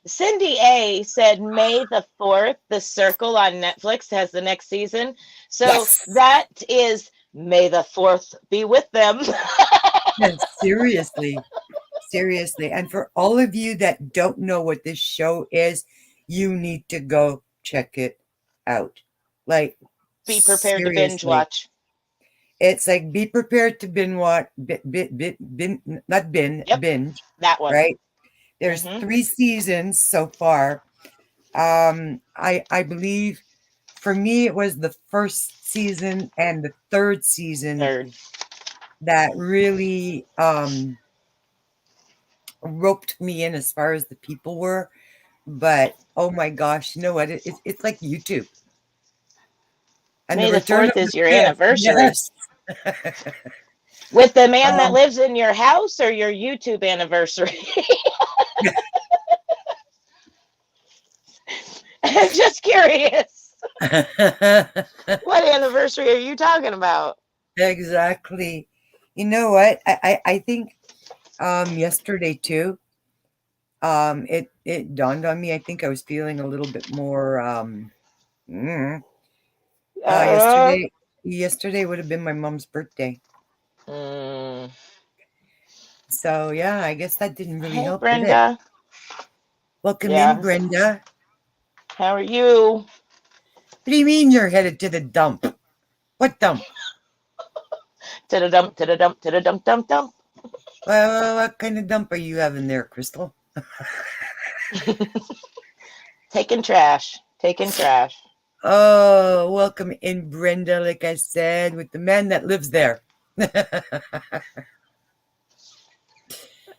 Cindy A said May the 4th, The Circle on Netflix has the next season. So Yes. that is May the 4th be with them. Yes, seriously. Seriously. And for all of you that don't know what this show is, you need to go check it out. Like, Be prepared to binge seriously. watch. It's like be prepared to binge watch, not Yep, binge, that one. right? There's Mm-hmm. 3 seasons so far. I believe for me it was the first season and the third season Third. that really roped me in as far as the people were. But oh my gosh, you know what? It's like YouTube. And the May the return 4th of the is your fifth. anniversary. Yes. With the man that Um, lives in your house or your YouTube anniversary? I'm just curious. What anniversary are you talking about? exactly. You know what? I think yesterday too, it dawned on me. I think I was feeling a little bit more mm, Uh, yesterday would have been my mom's birthday. mm, So yeah, I guess that didn't really hey, help, did it? Brenda. Welcome in, Yeah. Brenda. How are you? What do you mean you're headed to the dump? What dump? To the dump, to the dump, to the dump, dump, dump. What kind of dump are you having there, Crystal? Taking trash. Taking trash. Oh, welcome in, Brenda, like I said, with the man that lives there.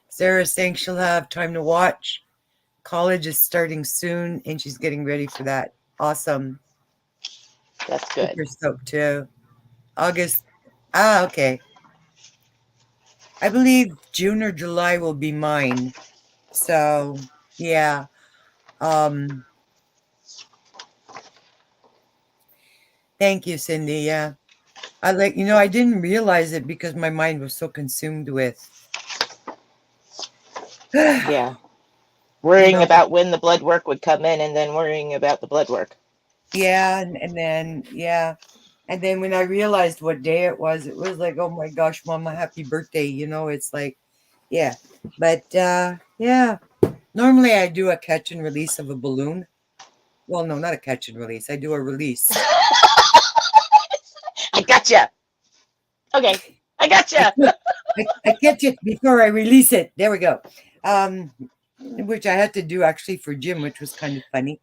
Sarah's saying she'll have time to watch. College is starting soon, and she's getting ready for that. Awesome. That's good. Super stoked, too. August. Ah, okay. I believe June or July will be mine. So, yeah. Um, thank you, Cindy. Yeah. I didn't realize it because my mind was so consumed with, Yeah. you Worrying know, about when the blood work would come in and then worrying about the blood work. yeah. And then, yeah. And then when I realized what day it was like, oh my gosh, Mama, happy birthday. It's like, yeah. But, yeah. Normally I do a catch and release of a balloon. Well, no, not a catch and release. I do a release. I gotcha. Okay. I gotcha. I catch it before I release it. There we go. Which I had to do actually for Jim, which was kind of funny.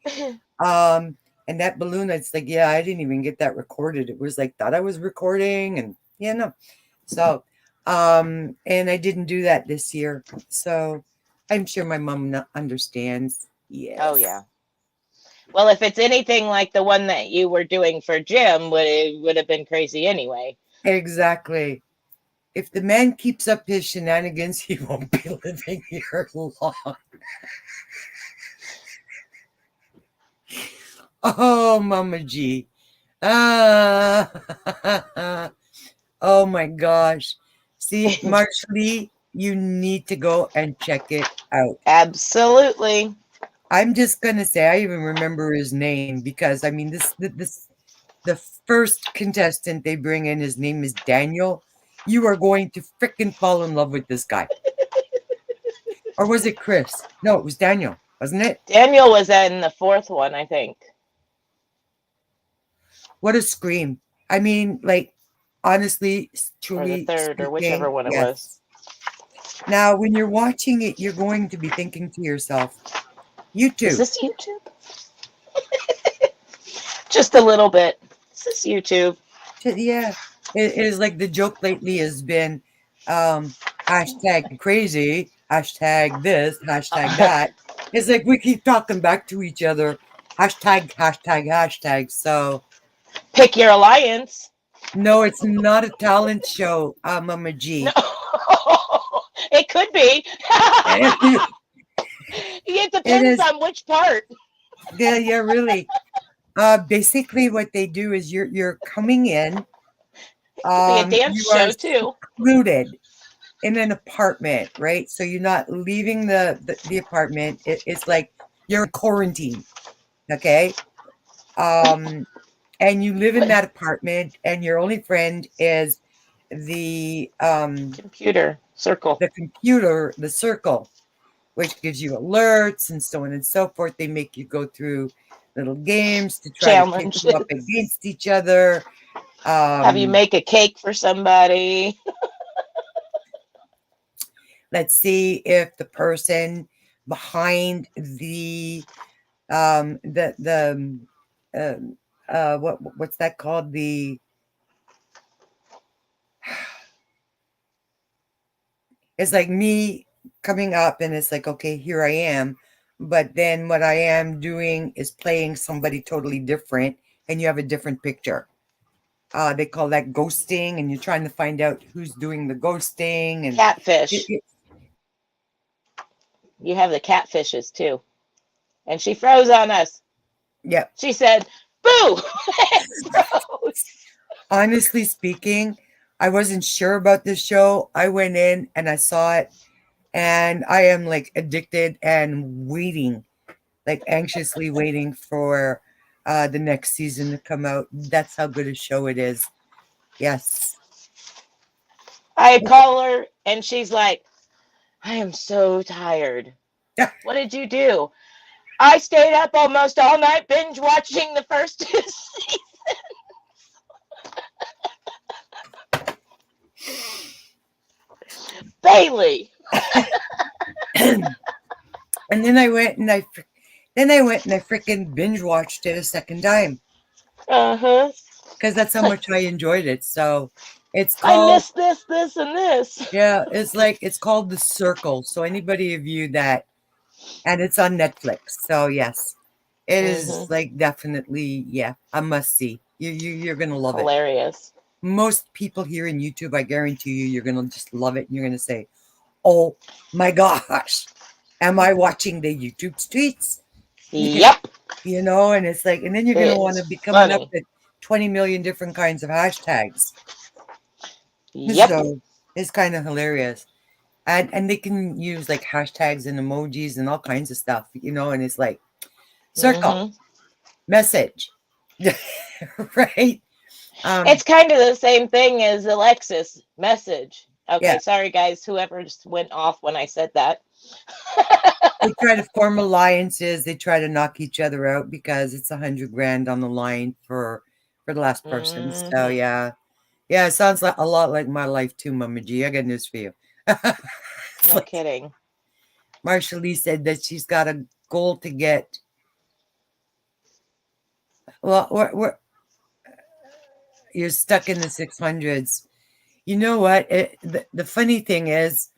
And that balloon, it's like, yeah, I didn't even get that recorded. It was like, thought I was recording and yeah, no. So, and I didn't do that this year. So I'm sure my mom understands. Oh, Yes. yeah. Well, if it's anything like the one that you were doing for Jim, it would have been crazy anyway. Exactly. If the man keeps up his shenanigans, he won't be living here long. Oh, Mama G. Ah. Oh my gosh. See, Marshall, you need to go and check it out. Absolutely. I'm just gonna say I even remember his name because I mean the first contestant they bring in, his name is Daniel. You are going to freaking fall in love with this guy. Or was it Chris? No, it was Daniel, wasn't it? Daniel was in the fourth one, I think. What a scream. I mean, like, honestly, Or the truly third, or whichever speaking, one it was. yes. Now, when you're watching it, you're going to be thinking to yourself, Is YouTube. this YouTube? Just a little bit. Is this YouTube? Yeah, it is like the joke lately has been hashtag crazy, hashtag this, hashtag that. It's like we keep talking back to each other, hashtag, hashtag, hashtag. So, Pick your alliance. no, it's not a talent show, Mama No. G. It could be. It It depends is, on which part. yeah, really. Basically, what they do is you're coming in, It could be a dance you are show too. secluded in an apartment, right? So you're not leaving the apartment. It's like you're in quarantine, okay? And you live in that apartment, and your only friend is the Computer circle the computer, the circle, which gives you alerts and so on and so forth. They make you go through little games to try to pick challenge. them up against each other. Have you make a cake for somebody? Let's see if the person behind the what's that called? It's like me coming up and it's like, okay, here I am. But then what I am doing is playing somebody totally different and you have a different picture. They call that ghosting, and you're trying to find out who's doing the ghosting. And Catfish. You have the catfishes too. And she froze on us. yeah. She said, boo! Froze. Honestly speaking, I wasn't sure about this show. I went in and I saw it, and I am like addicted and waiting, like anxiously waiting for the next season to come out. That's how good a show it is. Yes. I call her and she's like, I am so tired. What did you do? I stayed up almost all night binge watching the first two seasons. Bailey. And then I went and I freaking binge watched it a second time Uh-huh. because that's how much I enjoyed it. So it's I called, missed this, and this. yeah, it's called The Circle. So anybody of you that, and it's on Netflix. So yes, it is like definitely, yeah, a must see. You're gonna love it. Hilarious. Most people here in YouTube, I guarantee you, you're gonna just love it, and you're gonna say, "Oh my gosh, am I watching the YouTube streets?" Yep. You know, and it's like, and then you're gonna want to be coming up Funny. with 20 million different kinds of hashtags. Yep. So it's kind of hilarious. And they can use like hashtags and emojis and all kinds of stuff, you know, and it's like circle message. Right. It's kind of the same thing as Alexis message. Okay, Yeah, sorry guys, whoever just went off when I said that. they try to form alliances, they try to knock each other out because it's 100 grand on the line for the last person. So yeah, it sounds like a lot like my life too, Mama G. I got news for you. No Like kidding. Marsha Lee said that she's got a goal to get. Well, you're stuck in the 600s. You know what? The funny thing is,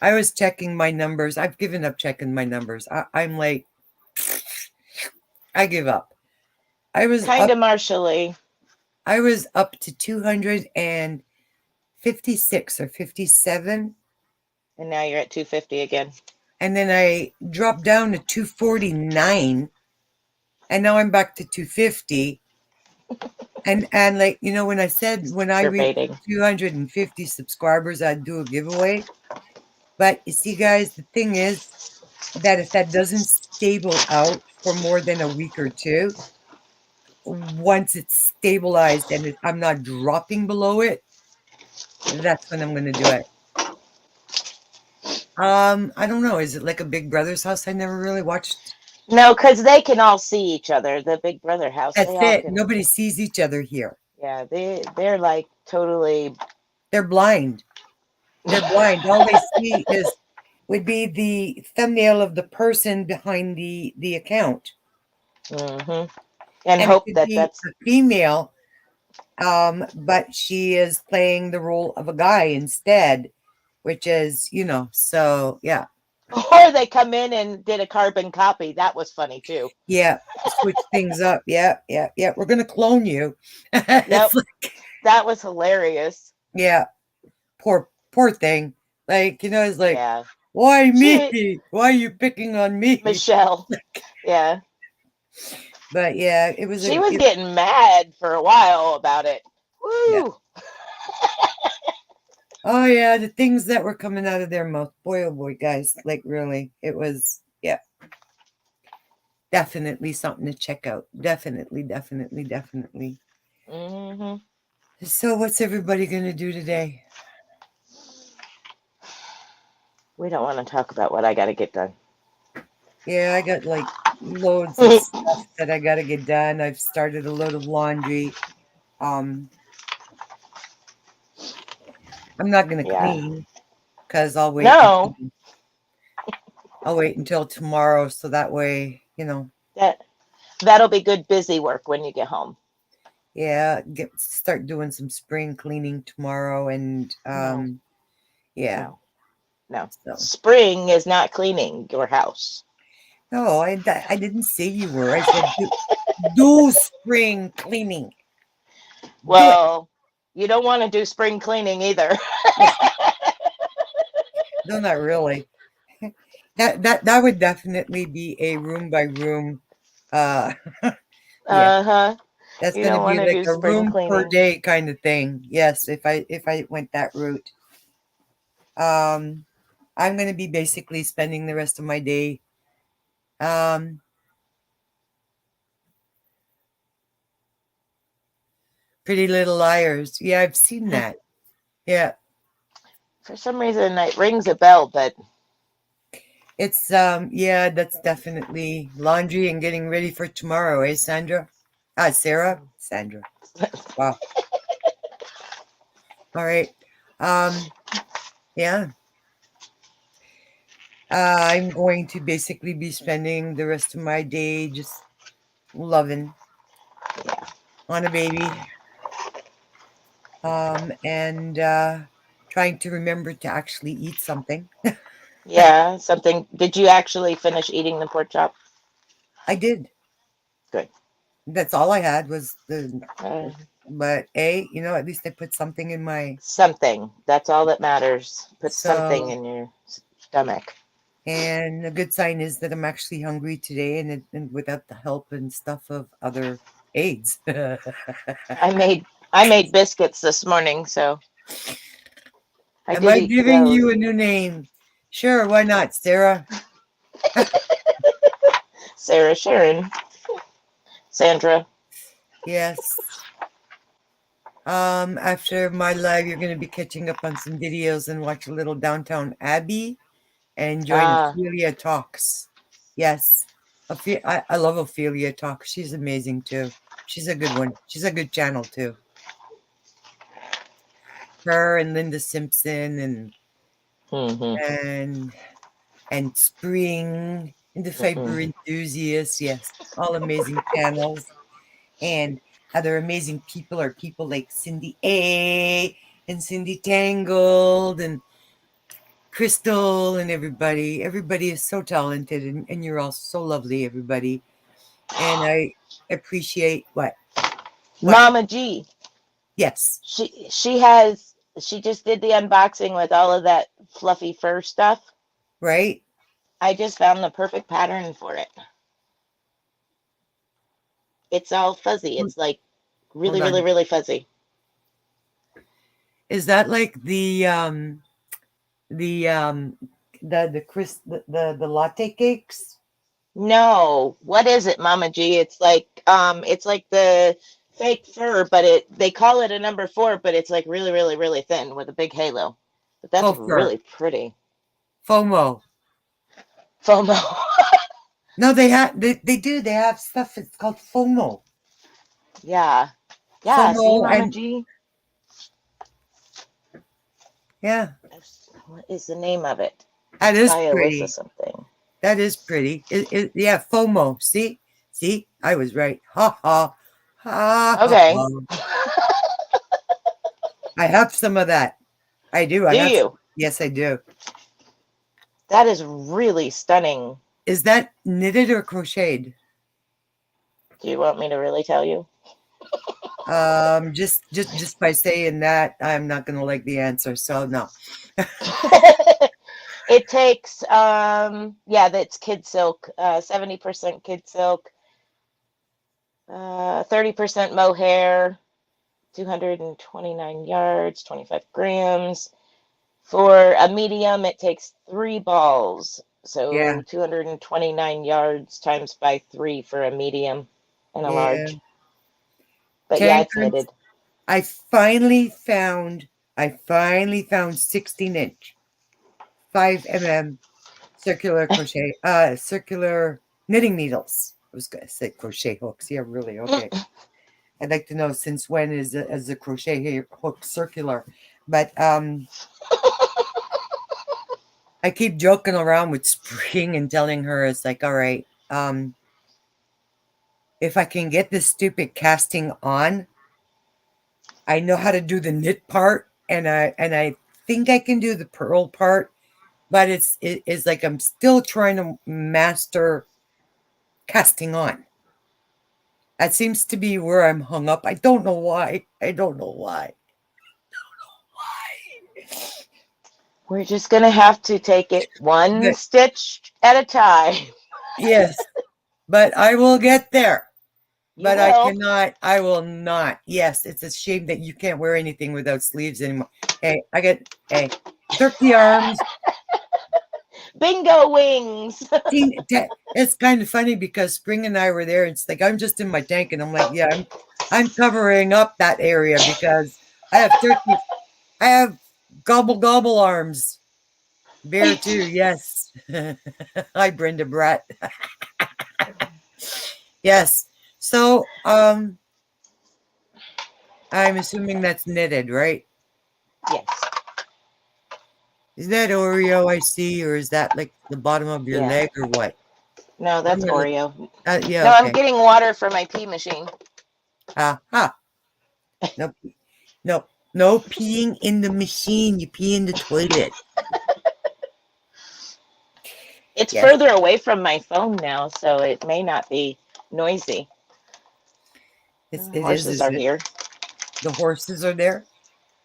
I was checking my numbers. I've given up checking my numbers. I'm like, I give up. I was Kind up. of Marshally. I was up to 256 or 57, And now you're at 250 again. and then I dropped down to 249, and now I'm back to 250. And like, when I said when I reached Masturbating. 250 subscribers, I'd do a giveaway. But you see, guys, the thing is that if that doesn't stable out for more than a week or two, once it's stabilized and I'm not dropping below it, that's when I'm going to do it. I don't know. Is it like a Big Brother's house? I never really watched. No, because they can all see each other. The Big Brother house, That's they all it. can. Nobody sees each other here. Yeah, they're like totally. They're blind. They're blind. All they see would be the thumbnail of the person behind the account, Hmm. And and it hope could that be that's. a female, but she is playing the role of a guy instead, which is, so yeah. Or they come in and did a carbon copy. That was funny too. Yeah, switch things up. Yeah, yeah, yeah. We're gonna clone you. Yep, It's like, that was hilarious. yeah, poor thing. Like, it's like, Yeah, why she me? Why are you picking on me? Michelle. Yeah, But yeah, it was she was getting mad for a while about it. yeah. Woo! Oh yeah, the things that were coming out of their mouth. Boy, oh boy, guys. Like really, it was, yeah, definitely something to check out. Definitely, definitely, definitely. Hmm. So what's everybody gonna do today? We don't want to talk about what I got to get done. Yeah, I got like loads of stuff that I gotta get done. I've started a load of laundry. Um, I'm not gonna Yeah. clean because I'll wait. No, I'll wait until tomorrow, so that way, that that'll be good busy work when you get home. yeah, start doing some spring cleaning tomorrow, and No, yeah. no, no. So Spring is not cleaning your house. no, I didn't say you were. I said do spring cleaning. Do it. Well, you don't want to do spring cleaning either. No, not really. That would definitely be a room by room. Uh, yeah, Uh-huh. that's You gonna don't be want to like do a spring room per cleaning. day kind of thing. Yes, if I went that route. Um, I'm gonna be basically spending the rest of my day. Um, Pretty Little Liars. Yeah, I've seen that. Yeah, For some reason, it rings a bell, but it's yeah, that's definitely laundry and getting ready for tomorrow, eh, Sandra? Sarah? Sandra. Wow. All right. Um, yeah. I'm going to basically be spending the rest of my day just loving yeah. on a baby. And trying to remember to actually eat something. Yeah, something. Did you actually finish eating the pork chop? I did. Good. That's all I had was Uh, but at least I put something in my, Something. That's all that matters. Put something so, in your stomach. and a good sign is that I'm actually hungry today, and without the help and stuff of other aids. I made I made biscuits this morning, so I Am did I eat giving those. you a new name? Sure, why not, Sarah? Sarah, Sharon, Sandra. Yes. After my live, you're going to be catching up on some videos and watch a little Downtown Abbey and join Ah, Ophelia Talks. Yes. I love Ophelia Talks. She's amazing too. She's a good one. She's a good channel too. Her and Linda Simpson mm-hmm, and and Spring and the Fiber mm-mm. Enthusiasts. Yes. All amazing channels. And other amazing people are people like Cindy A and Cindy Tangled and Crystal and everybody. Everybody is so talented, and you're all so lovely, everybody. And I appreciate what? Mama G. Yes, She just did the unboxing with all of that fluffy fur stuff. right? I just found the perfect pattern for it. It's all fuzzy. It's like really, Hold really, on. really fuzzy. Is that like the the latte cakes? No, what is it, Mama G? It's like the fake fur, but they call it a number four, but it's like really, really, really thin with a big halo. But that's Faux fur. really pretty. FOMO. FOMO. No, they do. They have stuff. It's called FOMO. Yeah. Yeah, see, FOMO Mama and G? yeah, What is the name of it? that It's is by Alyssa pretty. something. That is pretty. Yeah, FOMO. See, I was right. Ha ha ha ha Okay. ha. I have some of that. I do. I Do have. you? Yes, I do. That is really stunning. Is that knitted or crocheted? Do you want me to really tell you? Just by saying that, I'm not gonna like the answer. So no. It takes yeah, that's kid silk, 70% kid silk, 30% mohair, 229 yards, 25 grams. For a medium, it takes 3 balls. Yeah, So 229 yards times by 3 for a medium and a yeah. large. But yeah, it's Cankers. knitted. I finally found. I finally found 16-inch, 5 mm circular knitting needles. I was gonna say crochet hooks. Yeah, really. Okay. I'd like to know since when is the crochet hook circular, but I keep joking around with Spring and telling her it's like, all right, if I can get this stupid casting on, I know how to do the knit part, and I think I can do the purl part, but it's like I'm still trying to master casting on. That seems to be where I'm hung up. I don't know why. I don't know why. We're just going to have to take it one But stitch at a time. yes, but I will get there. You But I will. cannot. I will not. Yes, it's a shame that you can't wear anything without sleeves anymore. Hey, hey, turkey arms. Bingo wings. It's kind of funny because Spring and I were there. It's like I'm just in my tank, and I'm like, yeah, I'm covering up that area because I have turkey. I have gobble gobble arms. Bear too. Yes. Hi, Brenda Brett. Yes. So, I'm assuming that's knitted, right? Yes. Is that Oreo I see, or is that like the bottom of your Yeah. leg, or what? No, What that's am I look- Oreo. Yeah, No, I'm okay. getting water for my pee machine. Ha. No, no, no peeing in the machine. You pee in the toilet. It's Yes, further away from my phone now, so it may not be noisy. it is. Horses Is are it? here. The horses are there.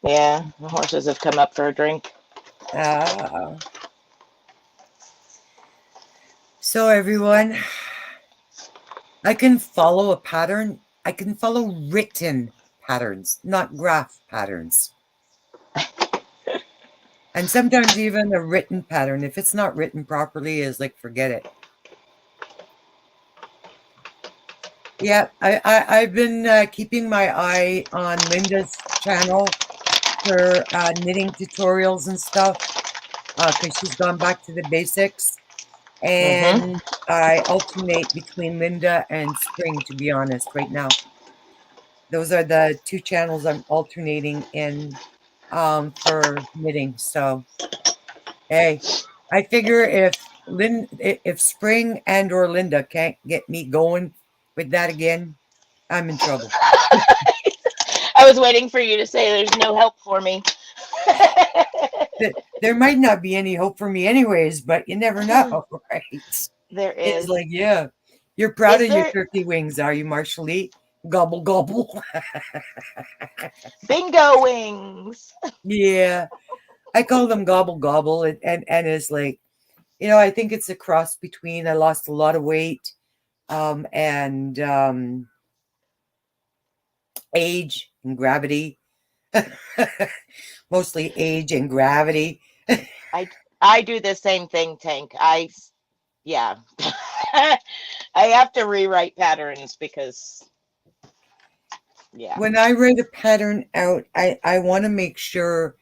Yeah, the horses have come up for a drink. Uh, so everyone, I can follow a pattern. I can follow written patterns, not graph patterns. And sometimes even a written pattern, if it's not written properly, is like forget it. Yeah, I've been keeping my eye on Linda's channel for knitting tutorials and stuff because she's gone back to the basics, Mm-hmm. and I alternate between Linda and Spring, to be honest, right now. Those are the two channels I'm alternating in for knitting. So hey, I figure if Spring and or Linda can't get me going with that again, I'm in trouble. I was waiting for you to say there's no help for me. There might not be any hope for me anyways, but you never know, right? There It's is. like, yeah, you're proud Is of your there turkey wings, are you, Marshall? Gobble gobble. bingo wings? Yeah, I call them gobble gobble, and it's like, I think it's a cross between I lost a lot of weight, and age and gravity. Mostly age and gravity. I do the same thing, Tank. Yeah. I have to rewrite patterns because yeah. When I write a pattern out, I want to make sure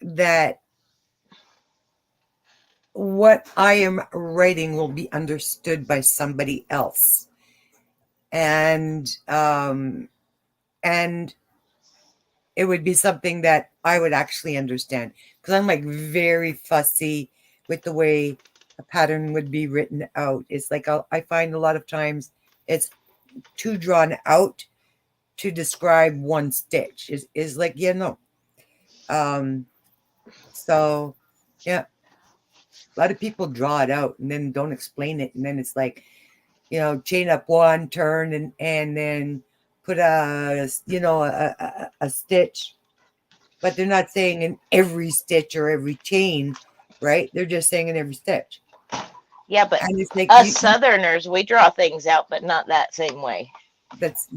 that what I am writing will be understood by somebody else. And it would be something that I would actually understand, because I'm like very fussy with the way a pattern would be written out. It's like I find a lot of times it's too drawn out to describe one stitch. Is like, so yeah, a lot of people draw it out and then don't explain it, and then it's like, chain up one, turn, and then put a stitch, but they're not saying in every stitch or every chain, right? They're just saying in every stitch. Yeah, but And it's like us Southerners, we draw things out, but not that same way. that's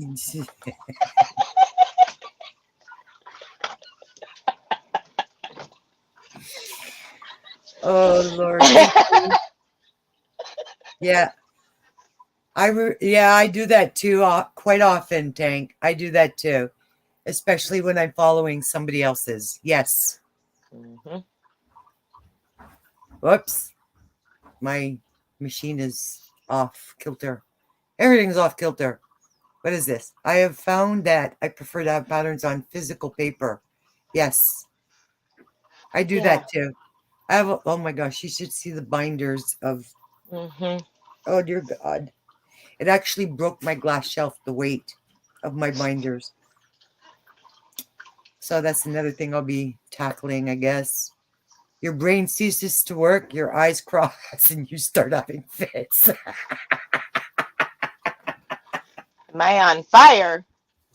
oh Lord. Yeah. I do that too, quite often, Tank. I do that too, especially when I'm following somebody else's. Yes. Mm-hmm. Whoops. My machine is off kilter. Everything's off kilter. What is this? I have found that I prefer to have patterns on physical paper. Yes. I do that too. I have, oh my gosh, you should see the binders of, Mm-hmm. oh dear God. It actually broke my glass shelf, the weight of my binders. So that's another thing I'll be tackling, I guess. Your brain ceases to work, your eyes cross, and you start having fits. Am I on fire?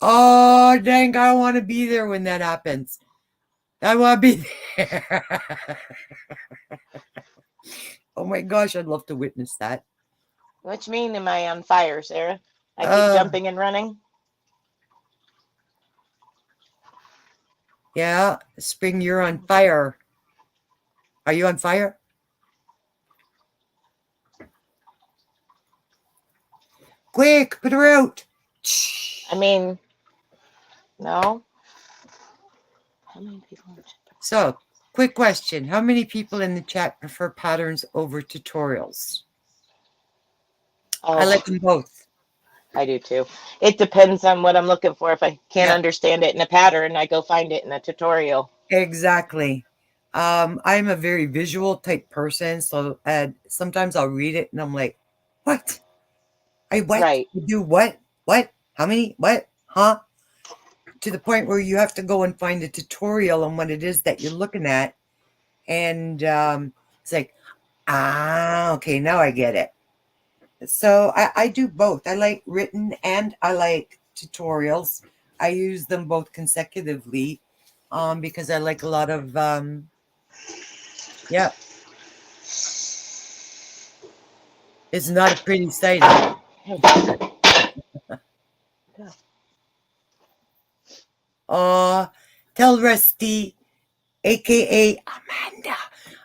Oh, dang, I want to be there when that happens. I want to be there. Oh my gosh, I'd love to witness that. What you mean, am I on fire, Sarah? I keep jumping and running. Yeah, Spring, you're on fire. Are you on fire? Quick, put her out. I mean, no. How many people in the chat? So, quick question. How many people in the chat prefer patterns over tutorials? Oh, I like them both. I do too. It depends on what I'm looking for. If I can't understand it in a pattern, I go find it in a tutorial. Exactly. I'm a very visual type person, so sometimes I'll read it and I'm like, what? What? Right. You do what? What? How many? What? Huh? To the point where you have to go and find a tutorial on what it is that you're looking at. And it's like, okay, now I get it. So I do both. I like written and I like tutorials. I use them both consecutively because I like a lot of, yeah. It's not a pretty sight, huh? Tell Rusty, aka Amanda,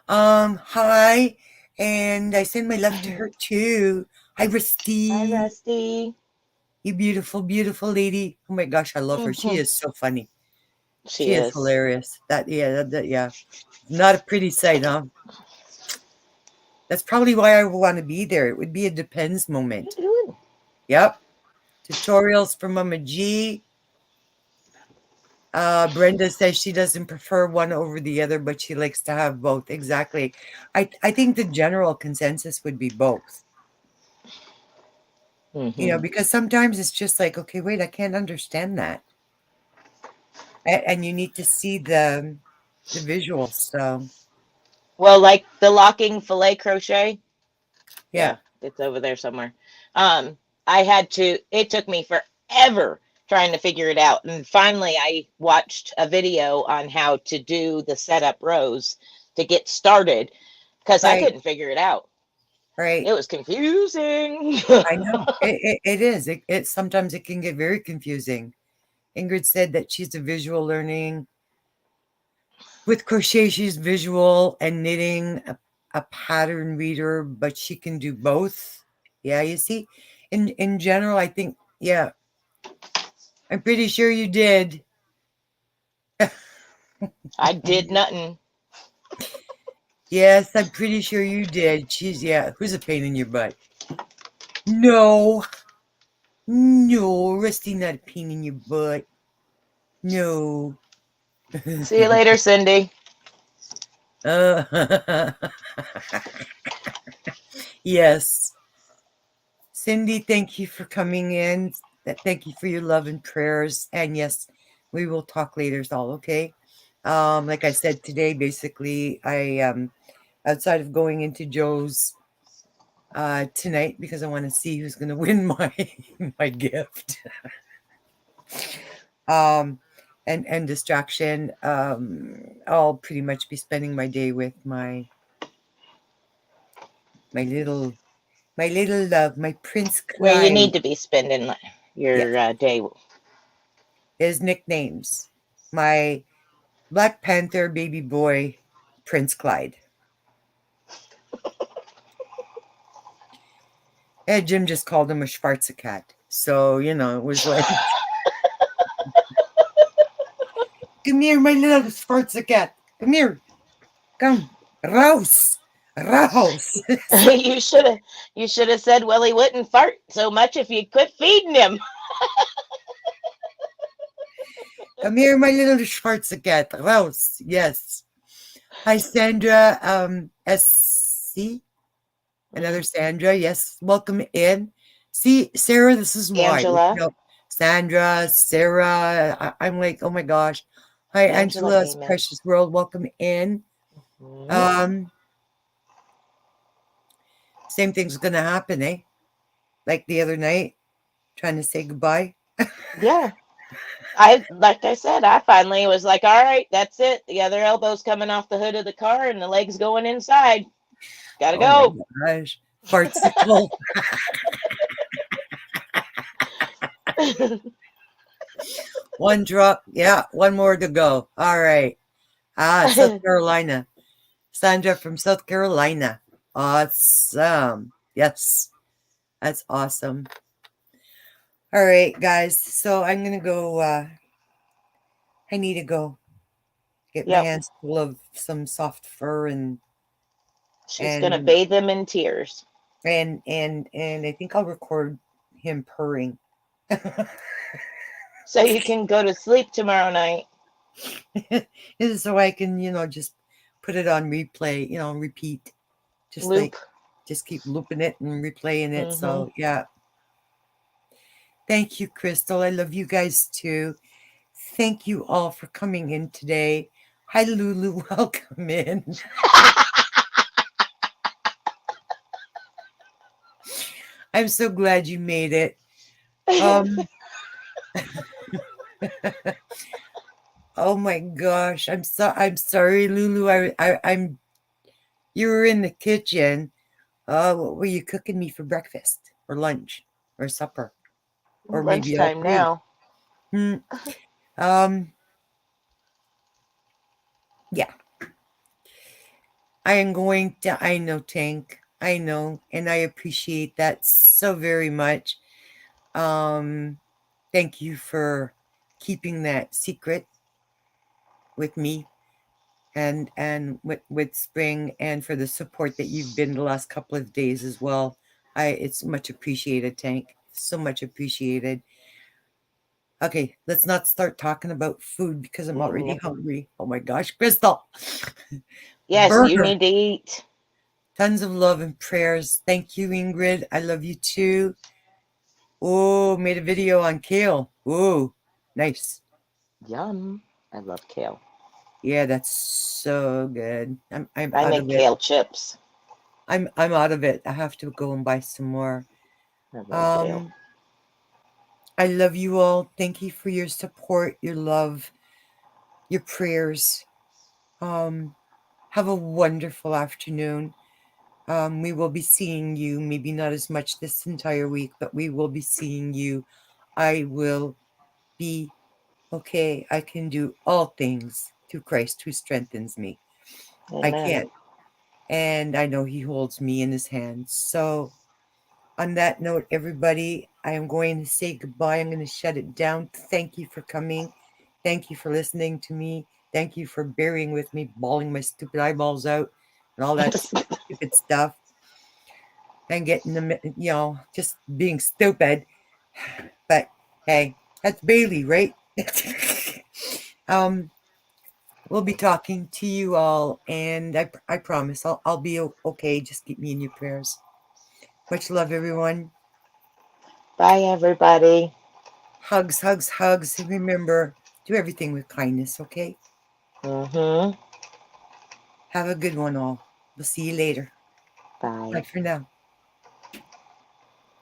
hi, and I send my love to her too. Hi, Rusty. Hi, Rusty. You beautiful, beautiful lady. Oh my gosh, I love her. She is so funny. She is hilarious. Yeah. Not a pretty sight, huh? That's probably why I want to be there. It would be a depends moment. Yep. Tutorials from Mama G. Brenda says she doesn't prefer one over the other, but she likes to have both. Exactly. I think the general consensus would be both. Mm-hmm. Because sometimes it's just like, okay, wait, I can't understand that. And you need to see the visuals. So, well, like the locking filet crochet. yeah, it's over there somewhere. It took me forever trying to figure it out. And finally, I watched a video on how to do the setup rows to get started because I couldn't figure it out. Right. It was confusing. I know. It is. Sometimes it can get very confusing. Ingrid said that she's a visual learning. With crochet, she's visual and knitting, a pattern reader, but she can do both. Yeah, you see, in general, I think, yeah, I'm pretty sure you did. I did nothing. Yes, I'm pretty sure you did. She's, yeah, who's a pain in your butt? No, no, Rusty, not a pain in your butt. No. See you later, Cindy. uh, yes. Cindy, thank you for coming in. Thank you for your love and prayers. And yes, we will talk later, all okay. Like I said today, basically, I outside of going into Joe's tonight because I want to see who's going to win my gift. And distraction. I'll pretty much be spending my day with my little love, my Prince Where you Clyde. need to be spending Yes, your day. his nicknames. My Black Panther baby boy, Prince Clyde. And Jim just called him a Schwarzenegger. So, it was like, come here, my little Schwarzenegger. Come here. Come. Raus. Raus. So, You should have said, well, he wouldn't fart so much if you quit feeding him. come here, my little Schwarzenegger. Raus. Yes. Hi, Sandra. SC. Another Sandra. Yes. Welcome in. See, Sarah, this is why. Angela. Sandra, Sarah. I'm like, oh my gosh. Hi, Angela Angela's came in. Precious World. Welcome in. Same thing's gonna happen, eh? Like the other night, trying to say goodbye. Yeah. Like I said, I finally was like, all right, that's it. The other elbow's coming off the hood of the car and the leg's going inside. Gotta Oh my go. gosh. Fartsicle. One drop. Yeah, one more to go. All right. South Carolina. Sandra from South Carolina. Awesome. Yes. That's awesome. All right, guys. So I'm gonna go I need to go get my Yep. hands full of some soft fur She's gonna and bathe them in tears. and I think I'll record him purring. So you can go to sleep tomorrow night. So I can, just put it on replay, repeat. Just Loop. just keep looping it and replaying it. Mm-hmm. So yeah. Thank you, Crystal. I love you guys too. Thank you all for coming in today. Hi, Lulu. Welcome in. I'm so glad you made it. Oh my gosh. I'm sorry, Lulu. I'm you were in the kitchen. What were you cooking me for breakfast or lunch or supper? Or maybe all Lunchtime three. now. Yeah. I am going to, I know, Tank. I know, and I appreciate that so very much. Thank you for keeping that secret with me and with Spring, and for the support that you've been the last couple of days as well. It's much appreciated, Tank. So much appreciated. Okay, let's not start talking about food because I'm already hungry. Oh my gosh, Crystal. Yes, you Burger. need to eat. Tons of love and prayers. Thank you, Ingrid. I love you too. Oh, made a video on kale. Oh, nice. Yum. I love kale. Yeah, that's so good. I'm I out make of it. kale chips. I'm out of it. I have to go and buy some more. I love kale. I love you all. Thank you for your support, your love, your prayers. Have a wonderful afternoon. We will be seeing you, maybe not as much this entire week, but we will be seeing you. I will be Okay, I can do all things through Christ who strengthens me. I Amen. can't. And I know he holds me in his hands. So, on that note, everybody, I am going to say goodbye. I'm going to shut it down. Thank you for coming. Thank you for listening to me. Thank you for bearing with me, bawling my stupid eyeballs out and all that stupid stuff. And getting them, just being stupid. But hey, that's Bailey, right? um, we'll be talking to you all, and I promise I'll be okay. Just keep me in your prayers. Much love, everyone. Bye, everybody. Hugs, hugs, hugs. And remember, do everything with kindness, okay? Mm-hmm. Have a good one, all. We'll see you later. Bye Bye. for now.